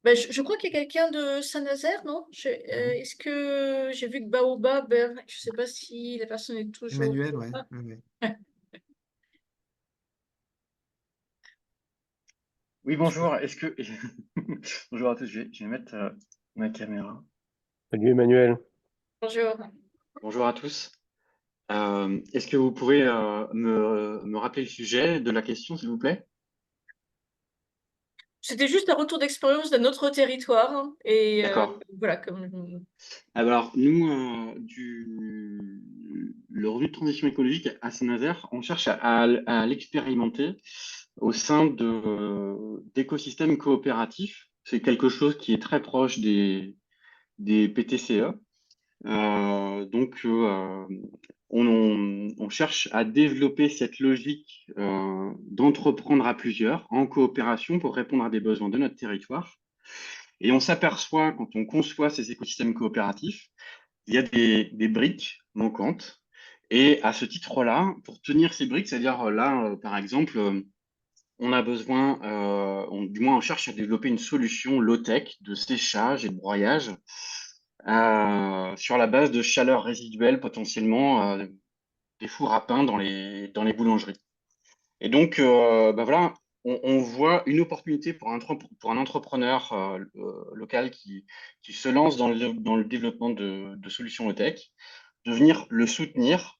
Ben, je crois qu'il y a quelqu'un de Saint-Nazaire, non? Est-ce que j'ai vu que Baobab, je ne sais pas si la personne est toujours Emmanuel, ouais. là. Ouais. Oui, bonjour. Est-ce que... Bonjour à tous, je vais mettre ma caméra. Salut Emmanuel. Bonjour. Bonjour à tous. Est-ce que vous pouvez me rappeler le sujet de la question, s'il vous plaît? C'était juste un retour d'expérience d'un autre territoire, hein. Et D'accord. voilà, comme Alors, nous, le revenu de transition écologique à Saint-Nazaire, on cherche à l'expérimenter au sein d'écosystèmes coopératifs. C'est quelque chose qui est très proche des PTCE. Donc, on cherche à développer cette logique d'entreprendre à plusieurs, en coopération, pour répondre à des besoins de notre territoire. Et on s'aperçoit, quand on conçoit ces écosystèmes coopératifs, il y a des briques manquantes. Et à ce titre-là, pour tenir ces briques, c'est-à-dire là, par exemple, on a besoin, du moins on cherche à développer une solution low-tech de séchage et de broyage sur la base de chaleur résiduelle potentiellement des fours à pain dans les boulangeries. Et donc, bah voilà, on voit une opportunité pour un entrepreneur local qui se lance dans le développement de solutions low-tech, de venir le soutenir,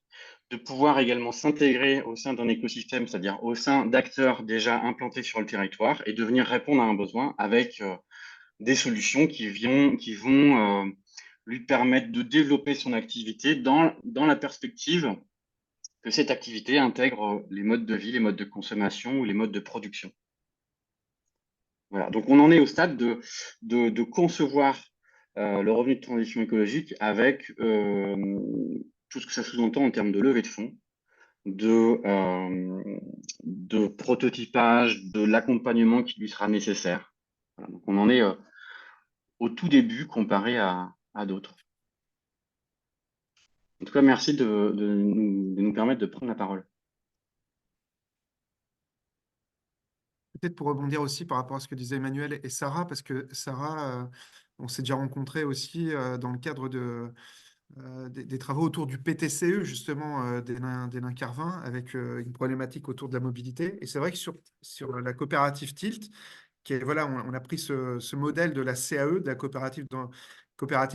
de pouvoir également s'intégrer au sein d'un écosystème, c'est-à-dire au sein d'acteurs déjà implantés sur le territoire, et de venir répondre à un besoin avec des solutions qui vont lui permettre de développer son activité dans la perspective que cette activité intègre les modes de vie, les modes de consommation ou les modes de production. Voilà. Donc, on en est au stade de concevoir le revenu de transition écologique avec tout ce que ça sous-entend en termes de levée de fonds, de prototypage, de l'accompagnement qui lui sera nécessaire. Voilà. Donc, on en est au tout début comparé à d'autres. En tout cas, merci de nous permettre de prendre la parole. Peut-être pour rebondir aussi par rapport à ce que disaient Emmanuel et Sarah, parce que Sarah, on s'est déjà rencontrés aussi dans le cadre des travaux autour du PTCE, justement, d'Hénin Carvin, avec une problématique autour de la mobilité. Et c'est vrai que sur la coopérative Tilt, voilà, on a pris ce modèle de la CAE, de la coopérative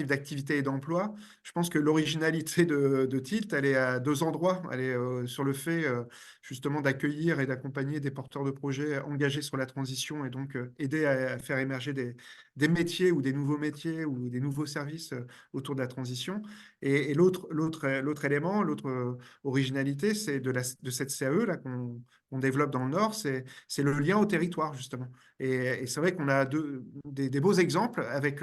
d'activité et d'emploi. Je pense que l'originalité de Tilt, elle est à deux endroits. Elle est sur le fait justement d'accueillir et d'accompagner des porteurs de projets engagés sur la transition et donc aider à faire émerger des métiers ou des nouveaux métiers ou des nouveaux services autour de la transition. Et l'autre élément, l'autre originalité, c'est de cette CAE là qu'on développe dans le Nord, c'est le lien au territoire, justement. Et c'est vrai qu'on a des beaux exemples avec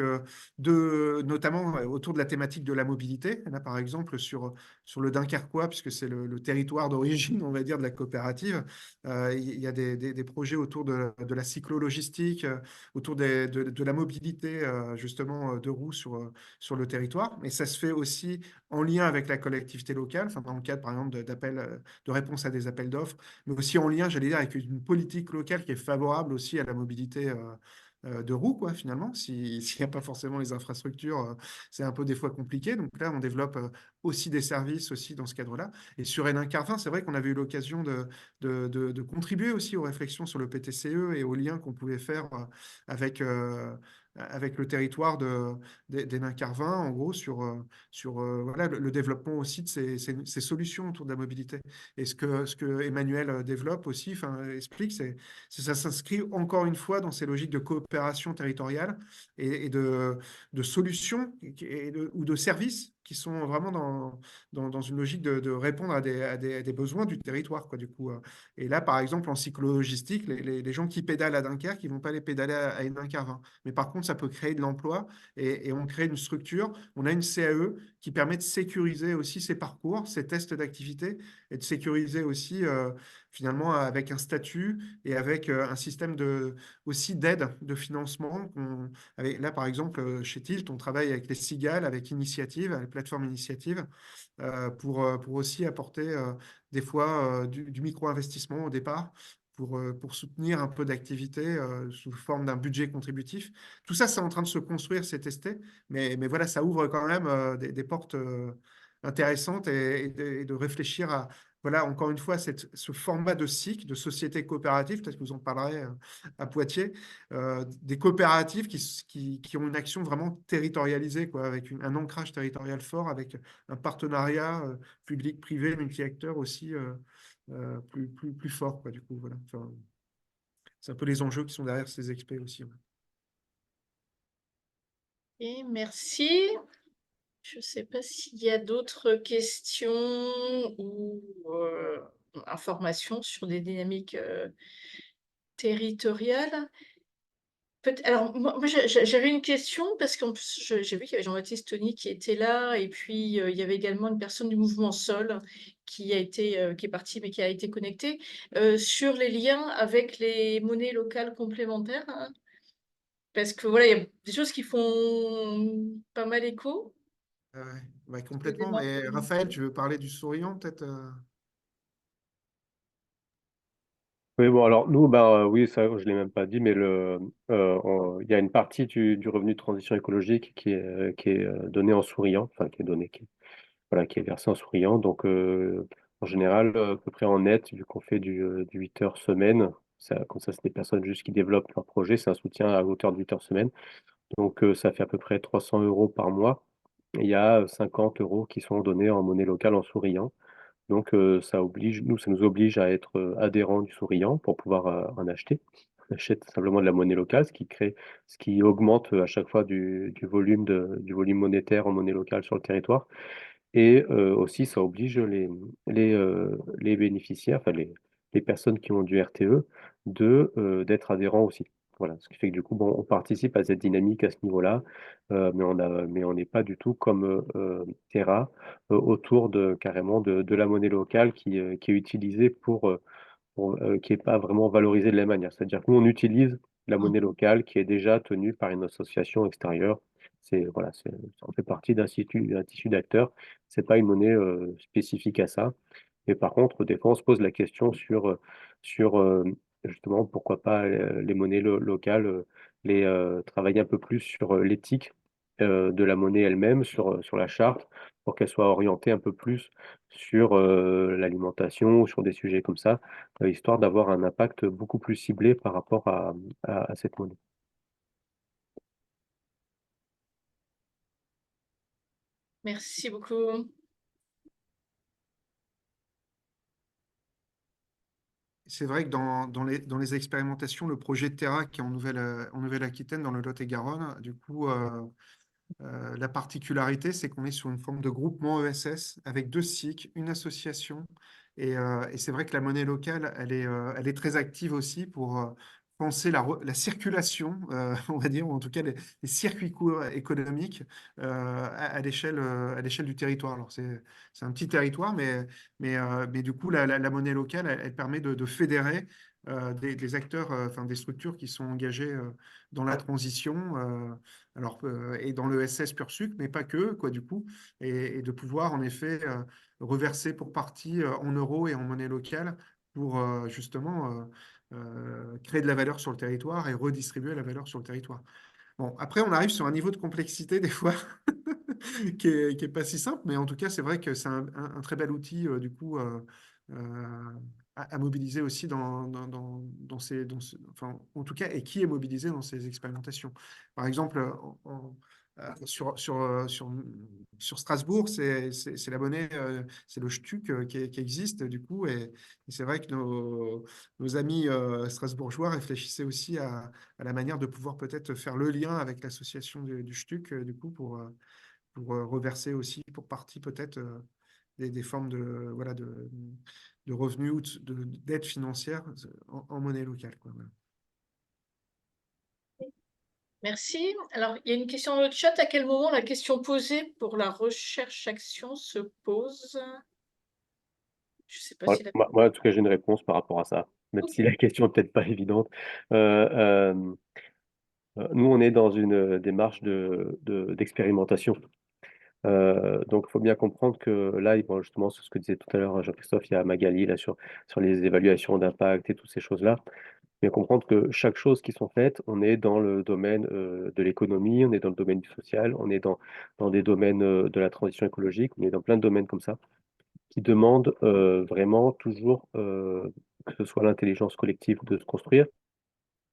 notamment autour de la thématique de la mobilité. Là, par exemple, sur le Dunkerquois, puisque c'est le territoire d'origine, on va dire, de la coopérative, il y a des projets autour de la cyclo-logistique, autour de la mobilité, justement, de roues sur le territoire. Mais ça se fait aussi en lien avec la collectivité locale, enfin, dans le cadre, par exemple, de réponse à des appels d'offres, mais aussi en lien, j'allais dire, avec une politique locale qui est favorable aussi à la mobilité de roue, quoi, finalement. S'il n'y a pas forcément les infrastructures, c'est un peu des fois compliqué. Donc là, on développe aussi des services aussi dans ce cadre-là. Et sur Hénin Carvin, c'est vrai qu'on avait eu l'occasion de contribuer aussi aux réflexions sur le PTCE et aux liens qu'on pouvait faire avec, avec le territoire d'Hénin Carvin, en gros, sur voilà, le développement aussi de ces solutions autour de la mobilité. Et ce que Emmanuel développe aussi, explique, ça s'inscrit encore une fois dans ces logiques de coopération territoriale et de solutions ou de services qui sont vraiment dans une logique de répondre à des besoins du territoire, quoi, du coup. Et là, par exemple, en cyclo-logistique, les gens qui pédalent à Dunkerque, ils ne vont pas aller pédaler à Hénin-Carvin. Mais par contre, ça peut créer de l'emploi et on crée une structure, on a une CAE qui permet de sécuriser aussi ces parcours, ces tests d'activité et de sécuriser aussi finalement avec un statut et avec un système aussi d'aide de financement. Là, par exemple, chez Tilt, on travaille avec les Cigales, avec Initiative, avec Plateforme Initiative, pour aussi apporter des fois du micro-investissement au départ. Pour soutenir un peu d'activité sous forme d'un budget contributif. Tout ça, c'est en train de se construire, c'est testé, mais voilà, ça ouvre quand même des portes intéressantes et de réfléchir à, voilà, encore une fois, ce format de SIC, de société coopérative, peut-être que vous en parlerez à Poitiers, des coopératives qui ont une action vraiment territorialisée, quoi, avec un ancrage territorial fort, avec un partenariat public-privé, multi-acteurs aussi plus fort, quoi, du coup, voilà. Enfin, c'est un peu les enjeux qui sont derrière ces expés aussi. Ouais. Et merci. Je ne sais pas s'il y a d'autres questions ou informations sur des dynamiques territoriales. Alors, moi, j'avais une question parce qu'en plus, j'ai vu qu'il y avait Jean-Baptiste Tony qui était là et puis il y avait également une personne du mouvement Sol qui est partie mais qui a été connectée sur les liens avec les monnaies locales complémentaires. Hein. Parce que voilà, il y a des choses qui font pas mal écho. Ouais, Sur les complètement. démarches Et Raphaël, tu veux parler du souriant, peut-être Oui, bon, alors nous, bah, oui, ça, je ne l'ai même pas dit, mais il y a une partie du revenu de transition écologique qui est donné en souriant, enfin, qui est donné, voilà, qui est versé en souriant. Donc, en général, à peu près en net, vu qu'on fait du 8 heures semaine, comme ça, c'est des personnes juste qui développent leur projet, c'est un soutien à hauteur de 8 heures semaine. Donc, ça fait à peu près 300 euros par mois. Et il y a 50 euros qui sont donnés en monnaie locale en souriant. Donc, ça nous oblige à être adhérents du souriant pour pouvoir en acheter. On achète simplement de la monnaie locale, ce qui augmente à chaque fois du volume monétaire en monnaie locale sur le territoire. Et aussi, ça oblige les bénéficiaires, enfin les personnes qui ont du RTE, d'être adhérents aussi. Voilà, ce qui fait que du coup, bon, on participe à cette dynamique à ce niveau-là, mais on n'est pas du tout comme Terra autour carrément de la monnaie locale qui est utilisée qui n'est pas vraiment valorisée de la même manière. C'est-à-dire que nous, on utilise la monnaie locale qui est déjà tenue par une association extérieure. Voilà, ça en fait partie d'un tissu d'acteurs. C'est pas une monnaie spécifique à ça. Mais par contre, des fois, on se pose la question sur justement pourquoi pas les monnaies locales, travailler un peu plus sur l'éthique de la monnaie elle-même, sur la charte, pour qu'elle soit orientée un peu plus sur l'alimentation ou sur des sujets comme ça, histoire d'avoir un impact beaucoup plus ciblé par rapport à cette monnaie. Merci beaucoup. C'est vrai que dans les expérimentations, le projet Terra qui est en Nouvelle-Aquitaine, dans le Lot-et-Garonne, du coup, la particularité, c'est qu'on est sur une forme de groupement ESS avec 2 SIC, une association. Et c'est vrai que la monnaie locale, elle est très active aussi pour penser la circulation, on va dire, ou en tout cas les circuits courts économiques à l'échelle du territoire. Alors, c'est un petit territoire, mais du coup, la monnaie locale, elle permet de fédérer des acteurs, enfin des structures qui sont engagées dans la transition. Et dans le SS pur sucre, mais pas que, quoi, du coup, et de pouvoir en effet reverser pour partie en euros et en monnaie locale pour justement créer de la valeur sur le territoire et redistribuer la valeur sur le territoire. Bon, après, on arrive sur un niveau de complexité des fois qui est pas si simple, mais en tout cas, c'est vrai que c'est un très bel outil du coup à mobiliser aussi dans enfin, en tout cas, et qui est mobilisé dans ces expérimentations. Par exemple, sur Strasbourg, c'est la monnaie, c'est le Stuc qui existe du coup, et c'est vrai que nos amis strasbourgeois réfléchissaient aussi à la manière de pouvoir peut-être faire le lien avec l'association du Stuc, du coup, pour reverser aussi pour partie peut-être des formes voilà, de revenus ou d'aide financière en monnaie locale, quoi, voilà. Merci. Alors, il y a une question dans le chat. À quel moment la question posée pour la recherche-action se pose? Je ne sais pas si la... Moi, en tout cas, j'ai une réponse par rapport à ça, même si la question n'est peut-être pas évidente. Nous, on est dans une démarche d'expérimentation. Donc, il faut bien comprendre que là, bon, justement, c'est ce que disait tout à l'heure Jean-Christophe, il y a Magali là, sur les évaluations d'impact et toutes ces choses-là. Bien comprendre que chaque chose qui sont faites, on est dans le domaine de l'économie, on est dans le domaine du social, on est dans des domaines de la transition écologique, on est dans plein de domaines comme ça, qui demandent vraiment toujours que ce soit l'intelligence collective de se construire,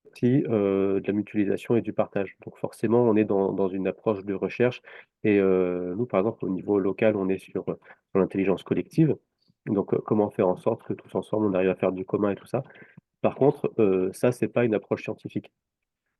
aussi de la mutualisation et du partage. Donc forcément, on est dans une approche de recherche. Et nous, par exemple, au niveau local, on est sur l'intelligence collective. Donc comment faire en sorte que tous ensemble, on arrive à faire du commun et tout ça. Par contre, ça, c'est pas une approche scientifique.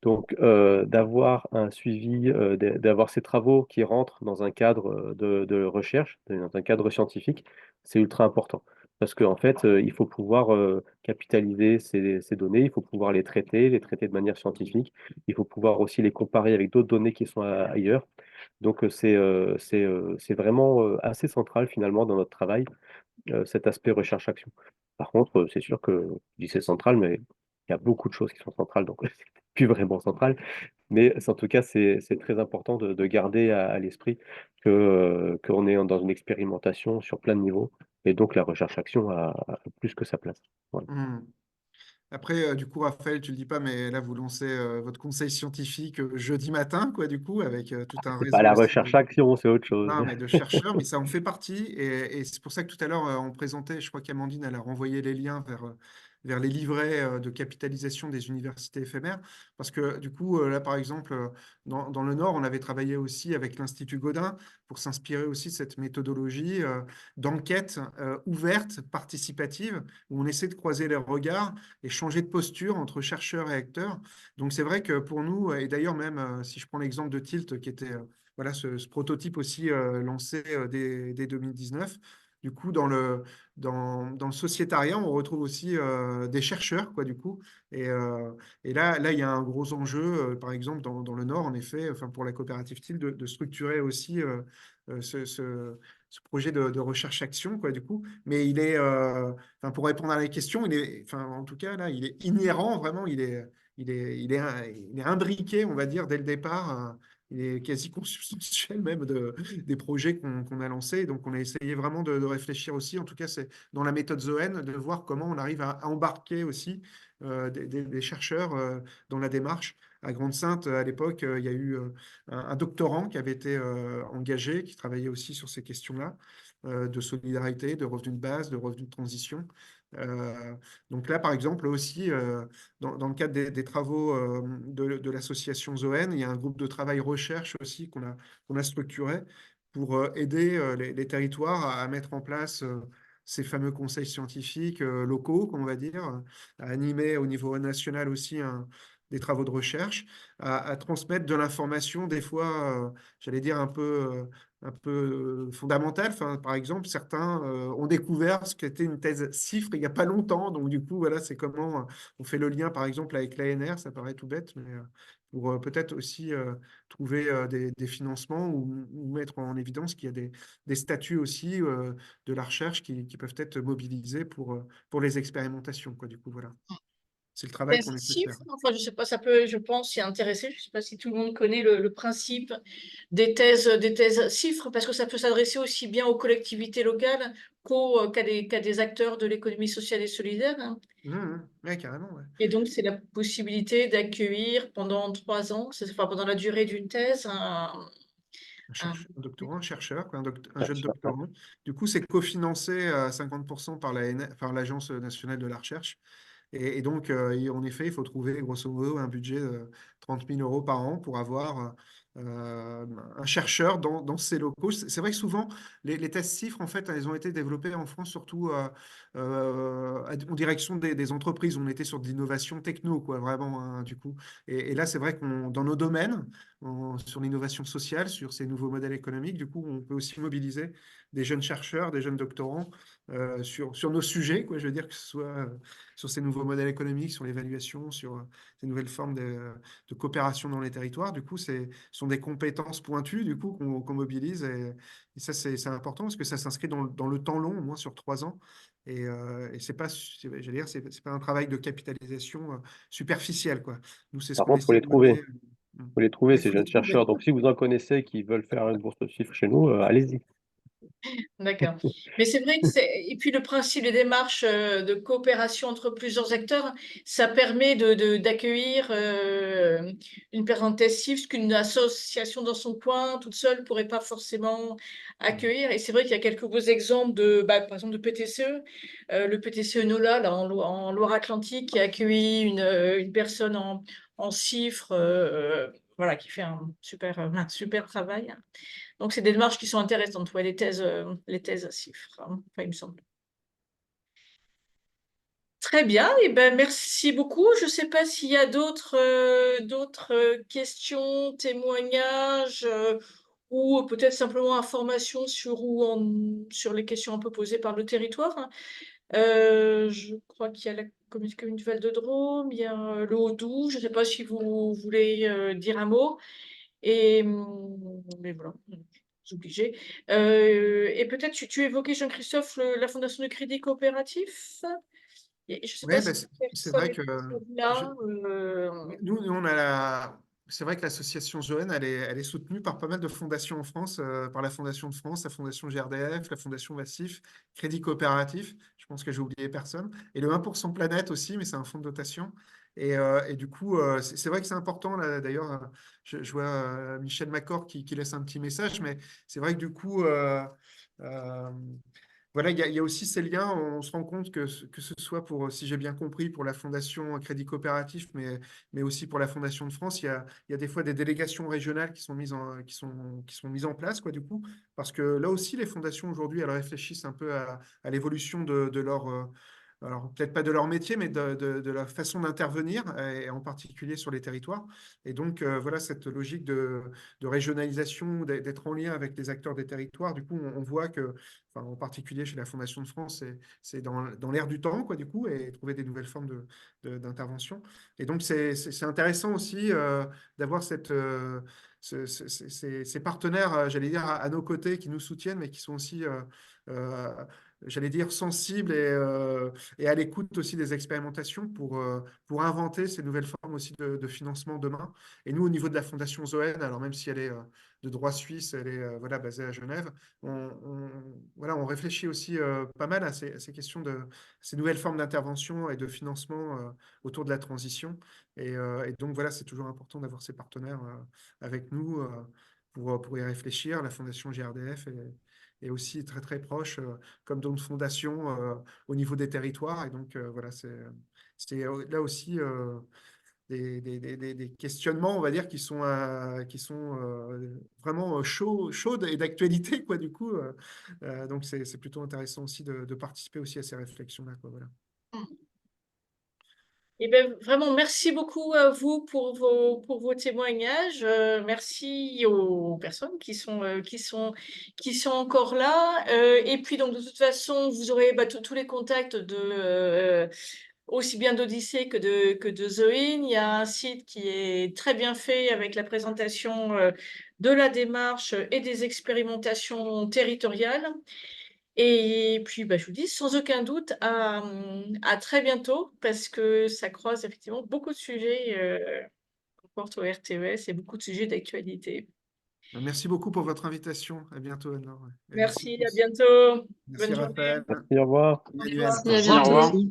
Donc, d'avoir un suivi, d'avoir ces travaux qui rentrent dans un cadre de recherche, dans un cadre scientifique, c'est ultra important. Parce qu'en fait, il faut pouvoir capitaliser ces données, il faut pouvoir les traiter de manière scientifique, il faut pouvoir aussi les comparer avec d'autres données qui sont ailleurs. Donc, c'est vraiment assez central finalement dans notre travail, cet aspect recherche-action. Par contre, c'est sûr que je dis c'est central, mais il y a beaucoup de choses qui sont centrales, donc c'est plus vraiment central. Mais en tout cas, c'est très important de garder à l'esprit qu'on est dans une expérimentation sur plein de niveaux, et donc la recherche-action a plus que sa place. Voilà. Après, du coup, Raphaël, tu le dis pas, mais là, vous lancez votre conseil scientifique jeudi matin, quoi, du coup, avec tout un C'est pas réseau la aussi recherche-action, c'est autre chose. non, mais de chercheurs, mais ça en fait partie. Et c'est pour ça que tout à l'heure, on présentait, je crois qu'Amandine, elle a renvoyé les liens vers les livrets de capitalisation des universités éphémères. Parce que du coup, là, par exemple, dans le Nord, on avait travaillé aussi avec l'Institut Gaudin pour s'inspirer aussi de cette méthodologie d'enquête ouverte, participative, où on essaie de croiser les regards et changer de posture entre chercheurs et acteurs. Donc c'est vrai que pour nous, et d'ailleurs même si je prends l'exemple de Tilt, qui était voilà, ce prototype aussi lancé dès 2019. Du coup, dans le sociétariat, on retrouve aussi des chercheurs, quoi, du coup. Et là, il y a un gros enjeu, par exemple, dans le Nord, en effet, enfin, pour la coopérative TIL, de structurer aussi ce projet de recherche-action, quoi, du coup. Mais enfin, pour répondre à la question, enfin, en tout cas, là, il est inhérent, vraiment, il est imbriqué, on va dire, dès le départ. Il est quasi consubstantiel même des projets qu'on a lancés. Donc, on a essayé vraiment de réfléchir aussi, en tout cas, c'est dans la méthode Zoen, de voir comment on arrive à embarquer aussi des chercheurs dans la démarche. À Grande-Synthe, à l'époque, il y a eu un doctorant qui avait été engagé, qui travaillait aussi sur ces questions-là, de solidarité, de revenus de base, de revenus de transition. Donc là, par exemple, aussi, dans le cadre des travaux de l'association Zoen, il y a un groupe de travail recherche aussi qu'on a structuré pour aider les territoires à mettre en place ces fameux conseils scientifiques locaux, on va dire, à animer au niveau national aussi des travaux de recherche, à transmettre de l'information, des fois, j'allais dire, un peu fondamentale. Enfin, par exemple, certains ont découvert ce qu'était une thèse CIFRE il n'y a pas longtemps. Donc, du coup, voilà, c'est comment on fait le lien, par exemple, avec l'ANR. Ça paraît tout bête, mais pour peut-être aussi trouver des financements ou mettre en évidence qu'il y a des statuts aussi de la recherche qui peuvent être mobilisés pour les expérimentations, quoi, du coup, voilà. c'est le travail Thèse qu'on à essaie de faire. chiffres, enfin, je sais pas, ça peut, je pense, s'y intéresser. Je ne sais pas si tout le monde connaît le principe des thèses à chiffres, parce que ça peut s'adresser aussi bien aux collectivités locales qu'à des acteurs de l'économie sociale et solidaire, hein. Ouais, carrément, ouais. Et donc, c'est la possibilité d'accueillir pendant 3 ans, enfin, pendant la durée d'une thèse, Un doctorant, un chercheur, quoi, un jeune Chercheur, ouais. doctorant. Du coup, c'est cofinancé à 50% par par l'Agence nationale de la recherche. Et donc, en effet, il faut trouver grosso modo un budget de 30 000 euros par an pour avoir un chercheur dans ces locaux. C'est vrai que souvent, les tests chiffres, en fait, elles ont été développées en France surtout en direction des entreprises. On était sur de l'innovation techno, quoi, vraiment, hein, du coup. Et là, c'est vrai qu'on, dans nos domaines, sur l'innovation sociale, sur ces nouveaux modèles économiques, du coup, on peut aussi mobiliser des jeunes chercheurs, des jeunes doctorants sur nos sujets, quoi, je veux dire, que ce soit sur ces nouveaux modèles économiques, sur l'évaluation, sur ces nouvelles formes de coopération dans les territoires. Du coup, ce sont des compétences pointues, du coup, qu'on mobilise. Et ça, c'est important parce que ça s'inscrit dans le temps long, au moins sur 3 ans. Et c'est pas, j'allais dire, c'est pas un travail de capitalisation superficielle, quoi. Nous, c'est ce Par qu'on contre, essaie de mener. faut les trouver, Il ces faut les jeunes trouver. chercheurs. Donc, si vous en connaissez qui veulent faire une bourse de chiffres chez nous, allez-y. D'accord. Mais c'est vrai que et puis le principe des démarches de coopération entre plusieurs acteurs, ça permet d'accueillir une parenthèse, ce qu'une association dans son coin, toute seule, pourrait pas forcément accueillir. Et c'est vrai qu'il y a quelques beaux exemples par exemple, de PTCE. Le PTCE NOLA, là, en Loire-Atlantique, qui a accueilli une personne en chiffres, voilà, qui fait un super travail. Donc, c'est des démarches qui sont intéressantes, ouais, les thèses à chiffres, hein, enfin, il me semble. Très bien, et ben, merci beaucoup. Je ne sais pas s'il y a d'autres questions, témoignages ou peut-être simplement informations sur les questions un peu posées par le territoire, hein. Je crois qu'il y a la commune du Val-de-Drôme, il y a le Haut-Doubs. Je ne sais pas si vous voulez dire un mot. Mais voilà, c'est obligé. Et peut-être tu évoquais, Jean-Christophe, la Fondation de crédit coopératif. Et je ne sais pas Oui, si c'est personne vrai est que je- là. nous, c'est vrai que l'association Zoën, elle est soutenue par pas mal de fondations en France, par la Fondation de France, la Fondation GRDF, la Fondation Massif, Crédit Coopératif. Je pense que j'ai oublié personne. Et le 1% Planète aussi, mais c'est un fonds de dotation. Et du coup, c'est vrai que c'est important. Là, d'ailleurs, je vois Michel Macor qui laisse un petit message, mais c'est vrai que du coup, euh, voilà, il y a aussi ces liens. On se rend compte que ce soit pour, si j'ai bien compris, pour la Fondation Crédit Coopératif, mais aussi pour la Fondation de France, il y a des fois des délégations régionales qui sont mises en place, quoi, du coup, parce que là aussi, les fondations aujourd'hui, elles réfléchissent un peu à l'évolution de leur, alors peut-être pas de leur métier, mais de leur façon d'intervenir, et en particulier sur les territoires. Et donc, voilà, cette logique de régionalisation, d'être en lien avec les acteurs des territoires, du coup, on voit que, enfin, en particulier chez la Fondation de France, c'est dans l'air du temps, quoi, du coup, et trouver des nouvelles formes d'intervention. Et donc, c'est intéressant aussi d'avoir ces partenaires, j'allais dire, à nos côtés, qui nous soutiennent, mais qui sont aussi, euh, j'allais dire, sensibles et à l'écoute aussi des expérimentations pour inventer ces nouvelles formes aussi de financement demain. Et nous, au niveau de la Fondation Zoën, alors même si elle est de droit suisse, elle est voilà, basée à Genève, voilà, on réfléchit aussi pas mal à ces questions ces nouvelles formes d'intervention et de financement autour de la transition. Et donc, voilà, c'est toujours important d'avoir ces partenaires avec nous pour y réfléchir. La Fondation GRDF est aussi très, très proche, comme d'autres fondations, au niveau des territoires. Et donc, voilà, c'est là aussi des questionnements, on va dire, qui sont vraiment chaudes et d'actualité, quoi, du coup. Donc, c'est plutôt intéressant aussi de participer aussi à ces réflexions-là, quoi, voilà. Et ben, vraiment, merci beaucoup à vous pour vos témoignages. Merci aux personnes qui sont encore là. Et puis, donc, de toute façon, vous aurez tous les contacts aussi bien d'Odyssée que de Zoïne. Il y a un site qui est très bien fait avec la présentation de la démarche et des expérimentations territoriales. Et puis, je vous dis sans aucun doute à très bientôt parce que ça croise effectivement beaucoup de sujets qu'on porte au RTES et beaucoup de sujets d'actualité. Merci beaucoup pour votre invitation. À bientôt, Anne-Laure. Et Merci, à tous. bientôt. Merci, Bonne journée. Raphaël. Merci, au revoir. Emmanuel. Merci, à Merci, au revoir. bientôt.